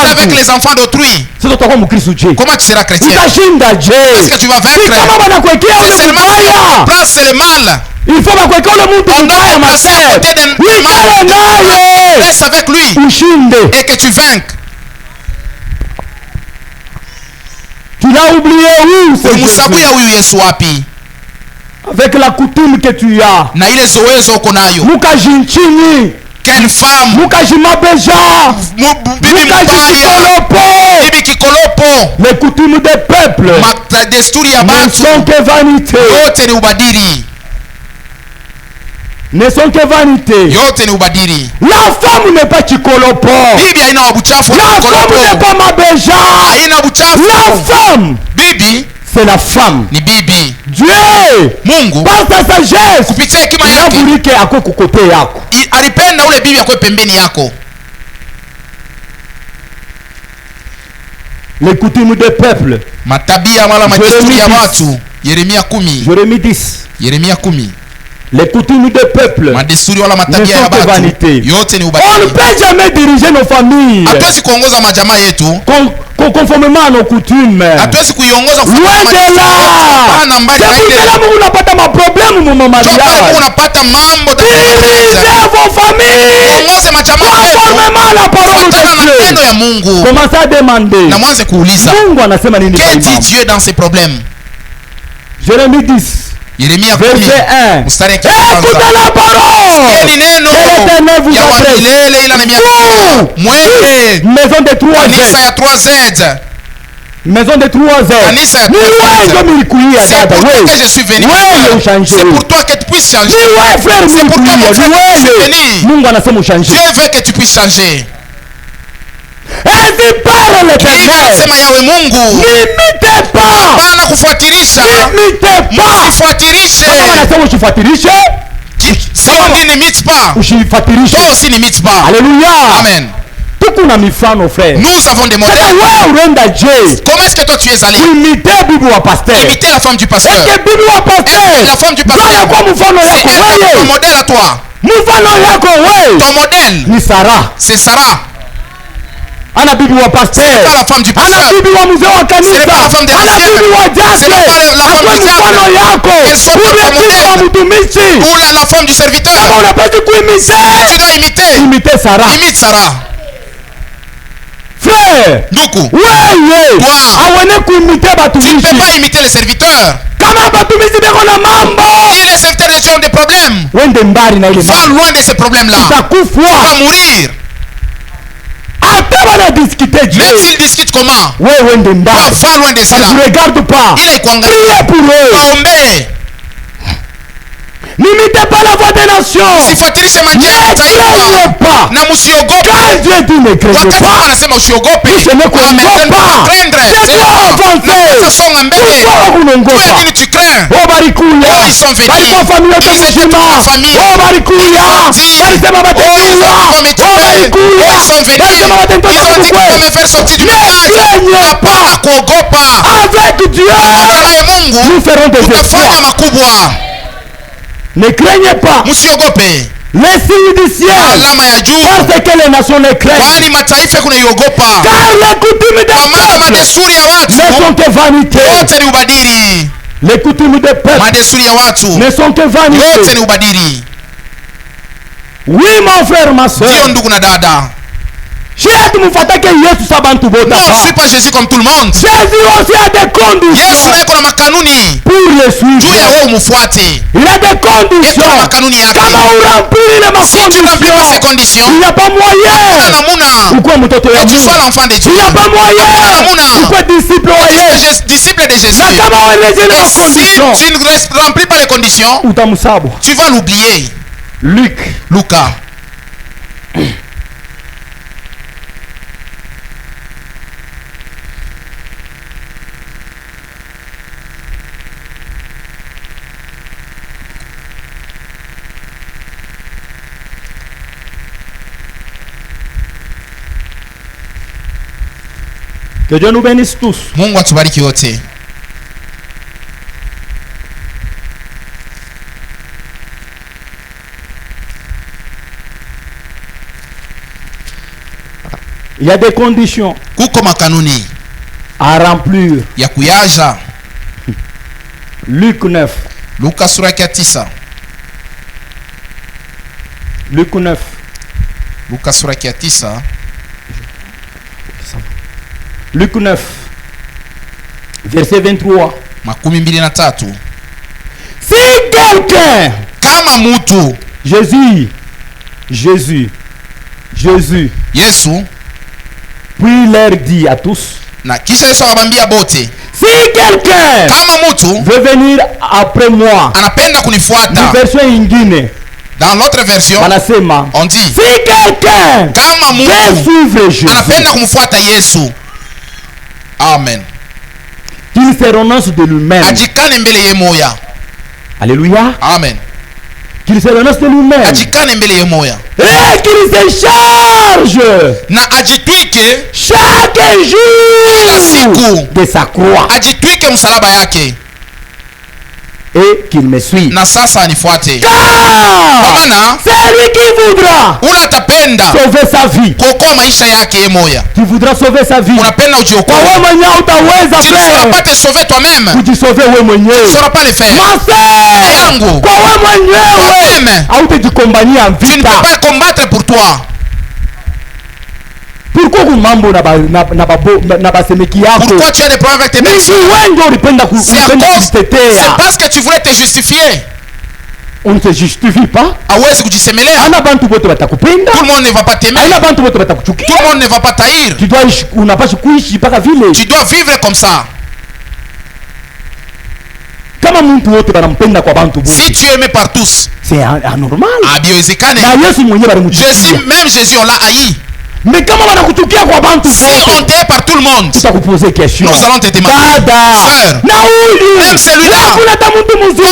avec les enfants d'autrui. Comment tu seras chrétien? Est-ce que tu vas vaincre? C'est seulement si place c'est le mal. Il faut que le monde on placer à côté de mal. Reste avec lui et que tu vainques. Tu l'as oublié où? Avec la coutume que tu as. Quelle femme? Les coutumes des peuples ne sont que vanité. Ne sont que vanité. La femme n'est pas chikolopo. La femme n'est pas mabeja. La femme, c'est la femme. Dieu, par sa sagesse, il a voulu que ako kukote yako. Alipenda ule bibi akwe pembeni yako. Les coutumes des peuples. Matabia wala madesturi ya watu. Yeremia 10. Yeremia 10. Yeremia 10. Les coutumes des peuples ne sont que vanité. On ne peut jamais diriger nos familles conformément à nos coutumes. Loin de là. C'est pour cela que nous n'avons pas de problème dans mon mariage. Dirigez vos familles conformément à la parole de Dieu. Commencez à demander. Que dit Dieu dans ces problèmes? Jérémie 10. Yeremia 10 mstari écoutez la parole. Maison de 3Z. Maison de 3Z. C'est pour que je suis venu. C'est pour toi que tu puisses changer. C'est pour toi mon frère que je suis venu. Dieu veut que tu puisses changer. Ainsi parle l'Éternel. N'imitez pas. N'imitez pas. Si on dit n'imite pas, toi aussi n'imite pas. Alléluia. Amen. Nous avons des modèles. Comment est-ce que toi tu es allé? Imiter la femme du pasteur. La femme du pasteur, c'est un modèle à toi. Ton modèle, c'est Sarah. Ana bibi wa pasteur. C'est pas la femme du pasteur. Ana bibi wa mzee wa kanisa. C'est pas la femme de l'ancien. Ana bibi wa jake. C'est pas la femme du diable. Elles sont pas ton modèle. Ou la femme du serviteur. Kama unapaswa kuimiter. Tu dois imiter. Imiter Sarah. Imite Sarah. Frère, tu ne peux pas imiter les serviteurs. Si les serviteurs de Dieu ont des problèmes, va loin de ces problèmes-là. Tu vas mourir. Même s'ils discutent comment, va loin de cela. Il est Kwangari. N'imitez pas la voix des nations. Ne craignez pas. Quand Dieu dit ne craignez pas, ce n'est qu'on ne va pas. C'est Dieu avancer. Pourquoi tu crains? Oh Barikuya. Oh, ils sont venus. Bariko famille de Mushima. Oh Barikuya. Barisema batekiwa. Oh Barikuya. Barisema batekiwa. Ils ont dit qu'ils vont me faire sortir du village. Ne craignez pas. Avec Dieu, nous ferons des exploits. Ne craignez pas. Les signes du ciel. Parce que les nations ne craignent. Car les coutumes des peuples ne sont que vanité. Les coutumes des peuples ne sont que vanité. Oui mon frère, ma soeur. Non, je ne suis pas Jésus comme tout le monde. Jésus aussi a des conditions pour le suivre. Il a des conditions. Comment on remplit ces conditions? Il n'y a pas moyen. Pourquoi tu sois l'enfant de Dieu? Il n'y a pas moyen. Pourquoi disciple de Jésus? Si tu ne remplis pas les conditions, tu vas l'oublier. Lucas. Que Dieu nous bénisse tous. Mungu atubariki wote. Il y a des conditions kuko makanuni à remplir. Ya kuyaja. Luc 9. Luka sura ya 9. Luc 9. Luka sura ya 9. Luc 9, verset 23. Makumi mbili na tatu. Si quelqu'un, kama mutu, Jésus, Yesu, puis leur dit à tous, na kisha Yesu akabambia bote, si quelqu'un, kama mutu, veut venir après moi, anapenda kunifuata. Version ingine. Dans l'autre version, on dit, si quelqu'un, kama mutu, veut suivre Jésus, anapenda kumfuata Yesu. Amen. Qu'il se renonce de lui-même. Ajikane mbele ye moya. Alléluia. Amen. Qu'il se renonce de lui-même. Ajikane mbele ye moya. Et qu'il se charge. Na ajitwike chaque jour de sa croix. Ajitwike msalaba yake. Et qu'il me suive. Na sasa anifuate. Car c'est lui qui voudra sauver sa vie. Kuokoa maisha yake ye moya. Tu voudras sauver sa vie. Unapenda ujiokoe. Kwa wewe mwenyewe utaweza faire. Tu ne sauras pas te sauver toi-même. Kujisauver wewe mwenyewe. Tu ne sauras pas le faire. Yangu. Kwa wewe mwenyewe hautajigombania vita. Tu ne peux pas combattre pour toi. Pourquoi mambo na basemeki yako? Pourquoi tu as des problèmes avec tes médecins? C'est parce que tu voulais te justifier. On ne se justifie pas. Hawezi kujisemelea. Ana bantu bote batakupenda. Tout le monde ne va pas t'aimer. Ana bantu bote batakuchukia. Tout le monde ne va pas t'haïr. Tu dois unapaswa kuishi mpaka vile. Tu dois vivre comme ça. Kama mtu wote banampenda kwa bantu bote. Si tu es aimé par tous, c'est anormal. Habiwezekane. Na Yesu mwenyewe balimuchukia. Même Jésus on l'a haï. Mais comment wanakuchukia kwa bantu bote? Si on t'aime par tout le monde, tutakuposer question. Nous allons te demander. Dada. Sœur. Na huyu. Même celui-là.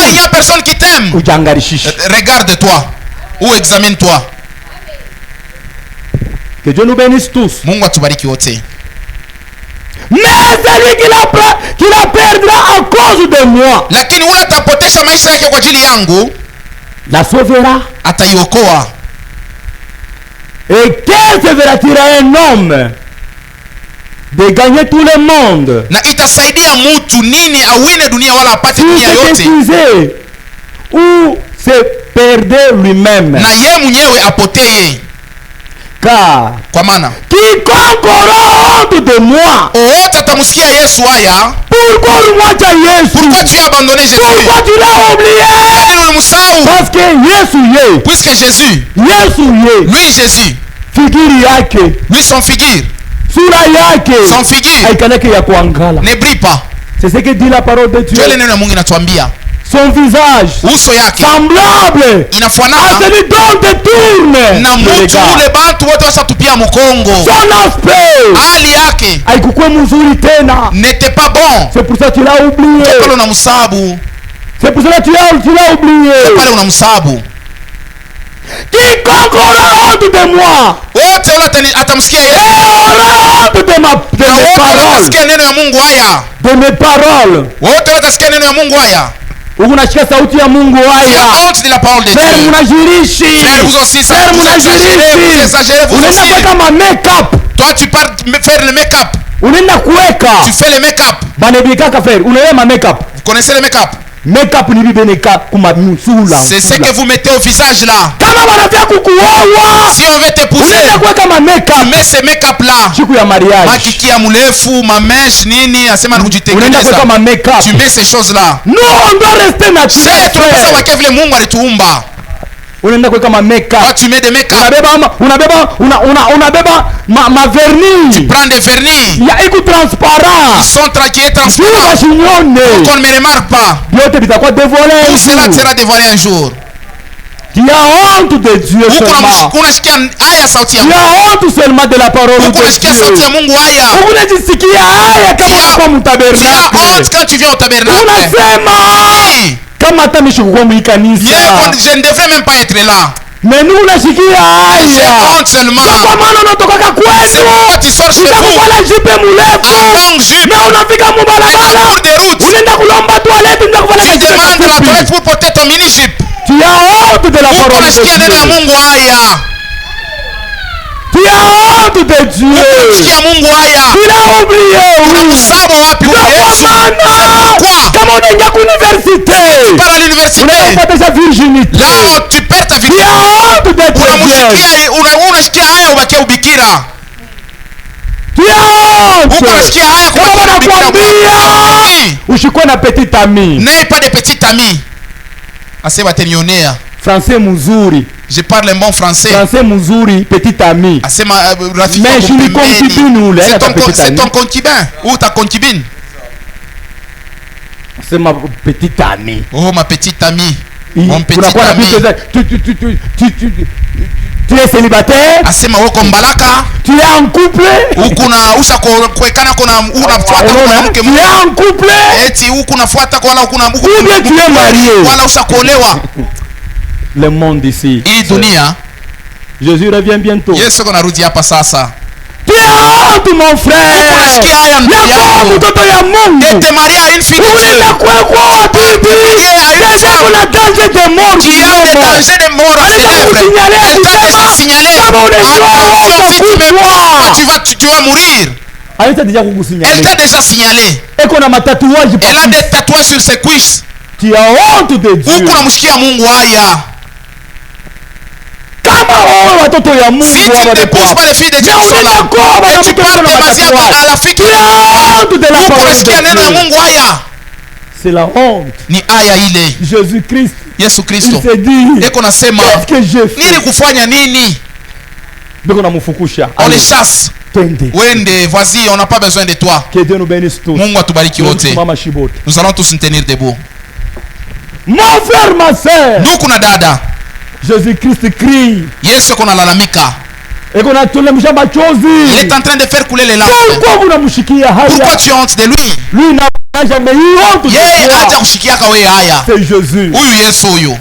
Il n'y a personne qui t'aime. Regarde-toi ou examine-toi. Que Dieu nous bénisse tous. Mungu atubariki wote. Mais celui qui la perdra à cause de moi, lakini ule atapotesha maisha yake kwa ajili yangu, la sauvera, ataiokoa. Et quel servira-t-il à un homme de gagner tout le monde? Na itasaidia mtu nini awine dunia wala apate dunia yote? Ou se perdre lui-même. Na yeye mwenyewe apotee. Car kwa maana quiconque aura honte de moi, wote atamusikia Yesu haya. Pourquoi ulimwacha Yesu? Pourquoi tu as abandonné Jésus? Pourquoi tu l'as oublié? Parce que Yesu ye, puisque Jésus, Yesu ye, lui Jésus, figure yake, lui son figure, sura yake, son figure haikanake ya kuangala, ne brille pas. C'est ce que dit la parole de Dieu. Neno la Mungu inatuambia son visage uso yake semblable inafanana à celui dont détourne na mtu ule bantu wote wasatupia mkongo. Son aspect hali yake haikuwa mzuri tena, n'était pas bon. C'est pour ça que tu l'as oublié. Pale unamsabu. C'est pour ça que tu l'as oublié. Pale unamsabu. Quiconque aura honte de moi, wote wala atamsikia Yesu, aura honte de mes paroles, atasikia neno ya Mungu haya, de mes paroles. Wote watasikia neno ya Mungu haya. Unasikia sauti ya Mungu haya. Honte de la parole de Dieu. Frère munajirishi. Frère vous aussi ça. Frère munajirishi. Unaenda kuweka ma make-up. Toi tu pars faire le make-up. Unaenda kuweka. Tu fais le make-up. Banebikaka frère. Unaenda ma make-up. Vous connaissez le make-up? Make-up ni bibeneka kuma musula. C'est ce que vous mettez au visage là. Kama wanataka kukuoa. Si on veut t'épouser. Unaenda kuweka ma make-up. Mais ce make-up là. Siku ya mariage. Makiki ya mrefu, ma mèche nini, asema na kujitengeneza. Unaenda kuweka ma make-up. Tu mets ces choses là. Non, on doit rester naturel. C'est tout ça wake vile Mungu alituumba. Unaenda kuweka ma make-up. Toi tu mets des make-up. Unabeba ma vernis. Tu prends des vernis. Ya iko transparent. Ils sont transparents. Qu'on ne me remarque pas. Yote bitakuwa dévoilé. Tout cela sera dévoilé un jour. Tu as honte de Dieu seulement. Unasikia haya sauti ya Mungu. Tu as honte seulement de la parole de Dieu. Unasikia sauti ya Mungu haya. Unajisikia haya kama kwa mtabernacle. Tu as honte quand tu viens au tabernacle. Unasema kama hata mishukua mwikanisa. Je ne devrais même pas être là. Mais nous unasikia haya. J'ai honte seulement. Kwa maana unatoka kwetu. C'est pourquoi tu sors chez vous. Utakufanya jipe mrefu. Long jupe. Mais unafika mubarabara. Unaenda kulomba toilette ndio kufanya kitu. Tu demandes la toilette pour porter ton mini jupe. Tu as honte de la parole de Dieu. Unasikia neno ya Mungu haya. Tu as honte de Dieu. Unasikia Mungu haya. Tu l'as oublié. Unakusaba wapi Yesu? Kama unaingia kwa université. Tu pars à l'université. Unapata sa virginité. Là tu perds ta virginité. Tu as honte de Dieu. Unasikia haya ubakia ubikira. Tu as honte. Unasikia haya kwa ubikira. Ushikuwa na petite amie. N'aie pas de petite amie. Ase batenionea. Français mzuri. Je parle un bon français. Français mzuri, petite amie. Asema rafiki mais je suis concubine ou là. C'est ton concubin ou ta concubine. C'est ma petite amie. Oh ma petite amie. Mon petit ami. Tu es célibataire. Asema wako mbalaka. Tu es en couple. Ukuna usha kuwekana kuna unafuata mwanamke mmoja. Tu es en couple. Eti ukunafuata kwa wala ukuna tu es marié. Wala usha kuolewa. Le monde ici. Hii dunia. Jésus revient bientôt. Yesu anarudi hapa sasa. Tu es honte mon frère. Unasikia haya ndugu yangu. Mtoto ya Mungu. Ete Maria une fille de Dieu. Unaenda kwa bibi. Sasa kuna danger de mort. Tu as des dangers de mort à célèbre. Elle t'a déjà signalé. Tu vas mourir. Elle t'a déjà signalé. Elle a des tatouages sur ses cuisses. Tu as honte de Dieu. Huku namshikia Mungu haya. Si tu ne t'épouses pas les filles de Dieu qui sont là, et tu portes des mazia à la fille qui c'est la honte. Ni aya ile. Jésus-Christ. Yesu Kristo. Il s'est dit. Eko nasema. Qu'est-ce que j'ai fait? Nili kufanya nini? On les chasse. Wende, vas-y, on n'a pas besoin de toi. Que Dieu nous bénisse tous. Mungu atubariki wote. Nous allons tous nous tenir debout. Mon frère, ma soeur. Ndugu na dada. Jésus-Christ crie. Yesu kuna lalamika. Il est en train de faire couler les larmes. Pourquoi tu as honte de lui? Lui n'a jamais eu honte de toi. C'est Jésus. Huyu Yesu huyu.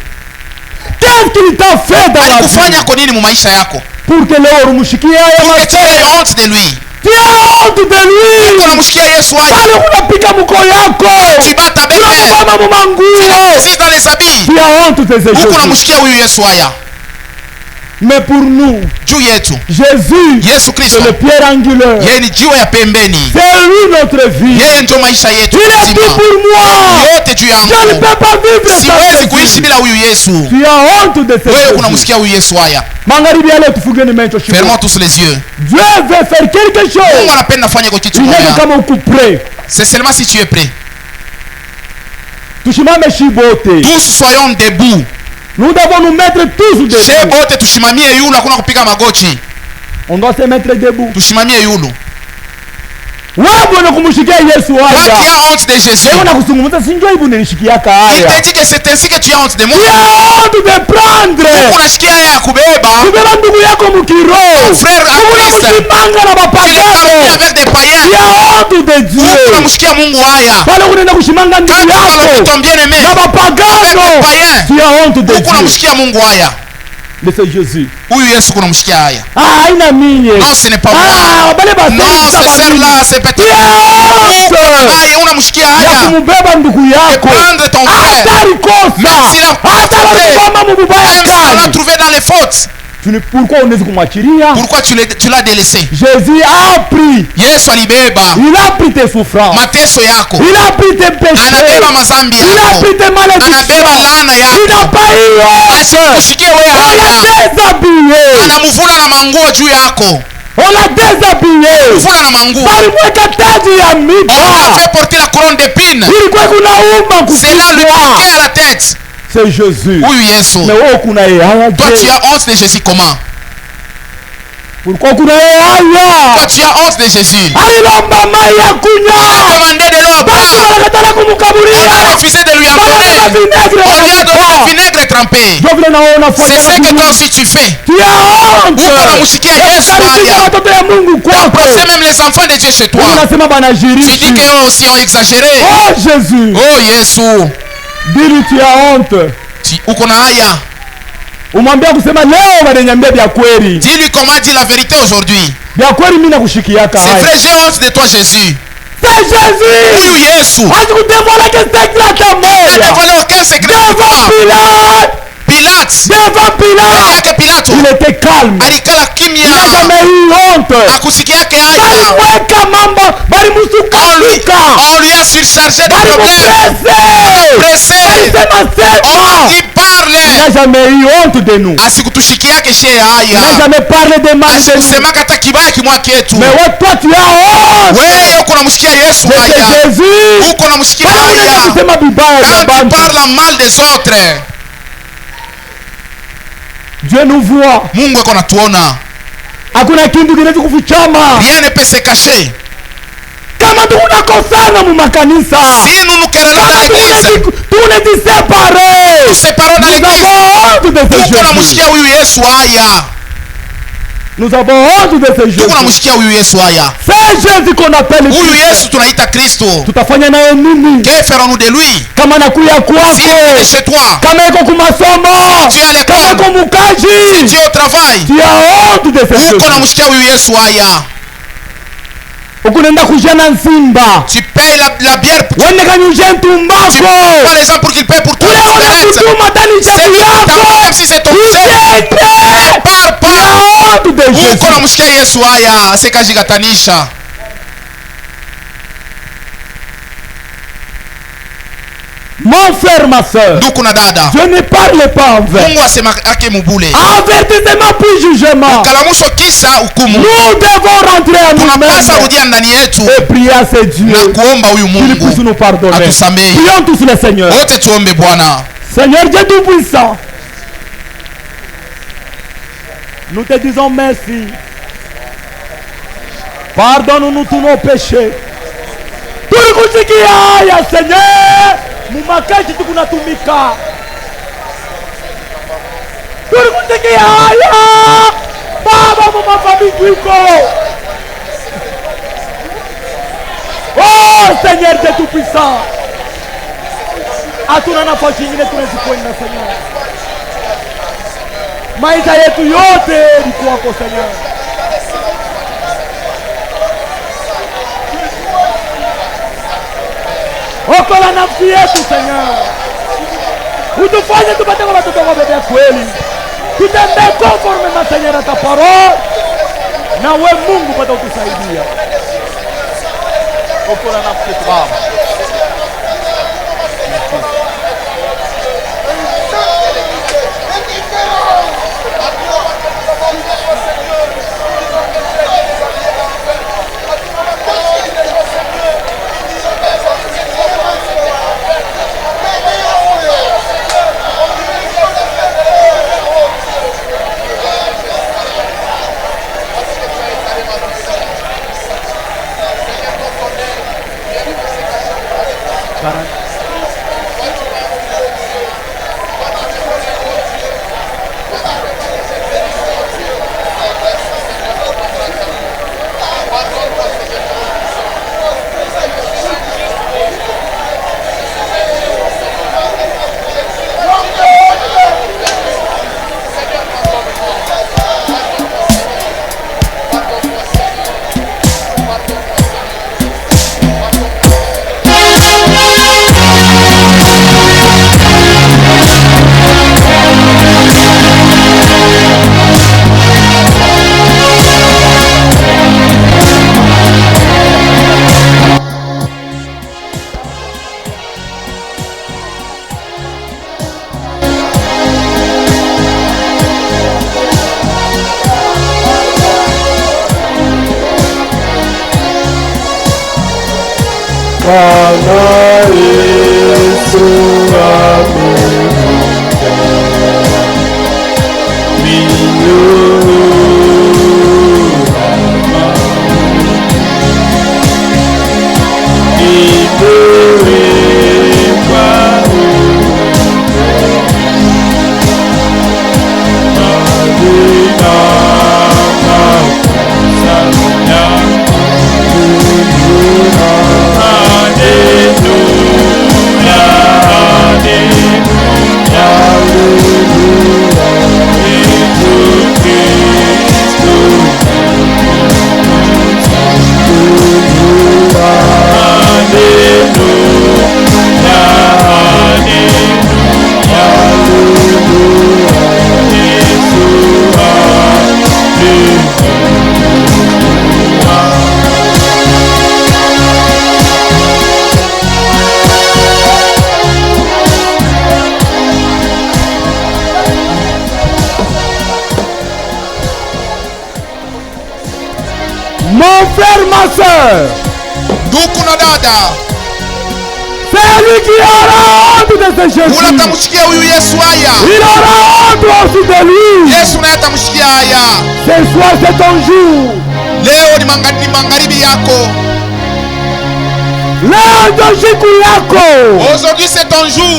Qu'est-ce qu'il t'a fait dans la vie? Kwa nini mu maisha yako? Pour que leo umshikie haya. Tu as honte de lui. Tu as honte de lui. Unamshikia Yesu haya. Pale unapiga mkono yako. Tu bats ta bête. Unamvama mumanguo. Tu dans les habits. Tu as honte de Jésus. Unamshikia huyu Yesu haya. Mais pour nous, Jésus, c'est le pierre angulaire. C'est lui notre vie. Il est dit pour moi, je ne peux pas vivre sans Jésus. Tu as honte de ce Jésus. Fermons tous les yeux. Dieu veut faire quelque chose. Il n'est que comme au coup près. C'est seulement si tu es prêt. Tous soyons debout. Nous devons nous mettre tous debout. On doit se mettre debout. Toi qui as honte de Jésus, il te dit que c'est ainsi que tu as honte de moi. Tu as honte de prendre ton frère à Christ, tu l'as avec des païens. Tu as honte de Dieu. Quand tu vas ton bien-aimé avec des païens, tu as honte de Dieu. Mais c'est Jésus. Non, ce n'est pas moi. Non, c'est celle-là, c'est peut-être. De prendre ton frère. Même s'il a trouvé dans les fautes. Pourquoi tu l'as délaissé? Jésus a pris. Il a pris tes souffrances. Il a pris tes péchés. Il a pris tes malédictions. Il n'a pas eu honte. On l'a déshabillé. On a fait porter la couronne d'épines. Cela lui piquait à la tête. C'est Jésus. Oui, Jésus. Mais toi, tu as honte de Jésus comment? Pourquoi toi, tu as honte de Jésus? Il a demandé de l'eau à boire. On a refusé de lui en donner. On lui a donné du vinaigre trempé. C'est ce que toi aussi tu fais. Tu as honte. C'est même les enfants de Dieu chez toi. Tu dis qu'eux aussi ont exagéré. Oh Jésus. Oh Jésus. Dis-lui tu as honte. Uko na haya. Dis-lui comment dire la vérité aujourd'hui. C'est vrai, j'ai honte de toi Jésus. C'est Jésus. Oui, Jésus. Il n'a dévoilé aucun secret devant Pilate. Il était calme. Il n'a jamais eu honte. On lui a surchargé de problèmes. Pressé. On lui parle. Il n'a jamais eu honte de nous. Il n'a jamais parlé de mal de nous. Mais toi tu as honte. C'est Jésus. Quand tu parles mal des autres, Dieu nous voit. Mungu eko natuona. Hakuna kitu kinaweza kufichama. Rien ne peut se cacher. Kama tunakosana mu makanisa. Si nous nous querellons dans l'église, nous séparons dans l'église. Nous avons honte de ce Jésus. C'est Jésus qu'on appelle Christ. Tutafanya naye nini? Que ferons-nous de lui? Kama nakuya kwako. Si il est chez toi. Kama iko ku masomo. Si tu es à l'école. Kama iko mukaji. Si tu es au travail. Tu as honte de ce Jésus. Ukunenda kujana nsimba. Tu payes la bière. Tu payes les gens pour qu'ils payent pour toi. Même si c'est ton chef. Pars pas. Mon frère, ma soeur, je ne parle pas en vain. Avertissement puis jugement. Nous devons rentrer en nous-mêmes et prier à ce Dieu qu'il puisse nous pardonner. Prions tous le Seigneur. Seigneur Dieu Tout-Puissant, nous te disons merci. Pardonne-nous tous nos péchés. Seigneur, mumakaji tukunatumika. Tulikusikia haya Baba, mumafamituiko. Oh Seigneur Dieu Tout-Puissant, hatuna nafasi nyingine tunaweza kwenda Seigneur. Maisha yetu yote ni kwako Seigneur. Okola nafsi yetu Seigneur. Utufanye tupate kwa watoto wa baba kweli. tutembee conforme Seigneur à ta parole, na we Mungu pata utusaidia. Okola na kutuba. Mon frère, ma soeur, c'est lui qui aura honte de ce Jésus. Il aura honte aussi de lui. Ce soir, c'est ton jour. Aujourd'hui c'est ton jour.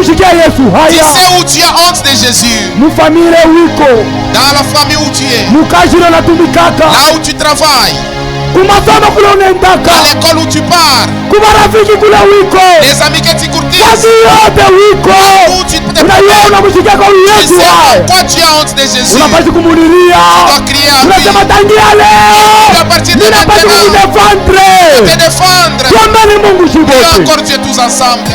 Tu sais où tu as honte de Jésus. Dans la famille où tu es. Là où tu travailles. Dans l'école où tu pars. Les amis que tu courtises. Tu sais pourquoi tu as honte de Jésus. Tu dois crier à lui. Tu dois partir de maintenant. Te défendre. Et encore Dieu tous ensemble.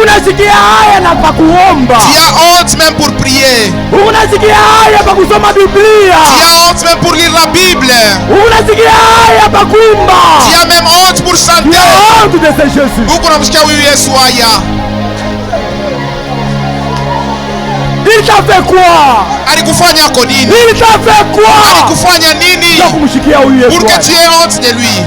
Unasikia haya na pa kuomba. Tu as honte même pour prier. Unasikia haya pa kusoma Biblia. Tu as honte même pour lire la Bible. Unasikia haya pa kuimba. Tu as même honte pour chanter. Tu as honte de ce Jésus. Uko namsikia huyu Yesu haya. Il t'a fait quoi? Alikufanya nini? Il t'a fait quoi? Alikufanya nini? Pour que tu aies honte de lui.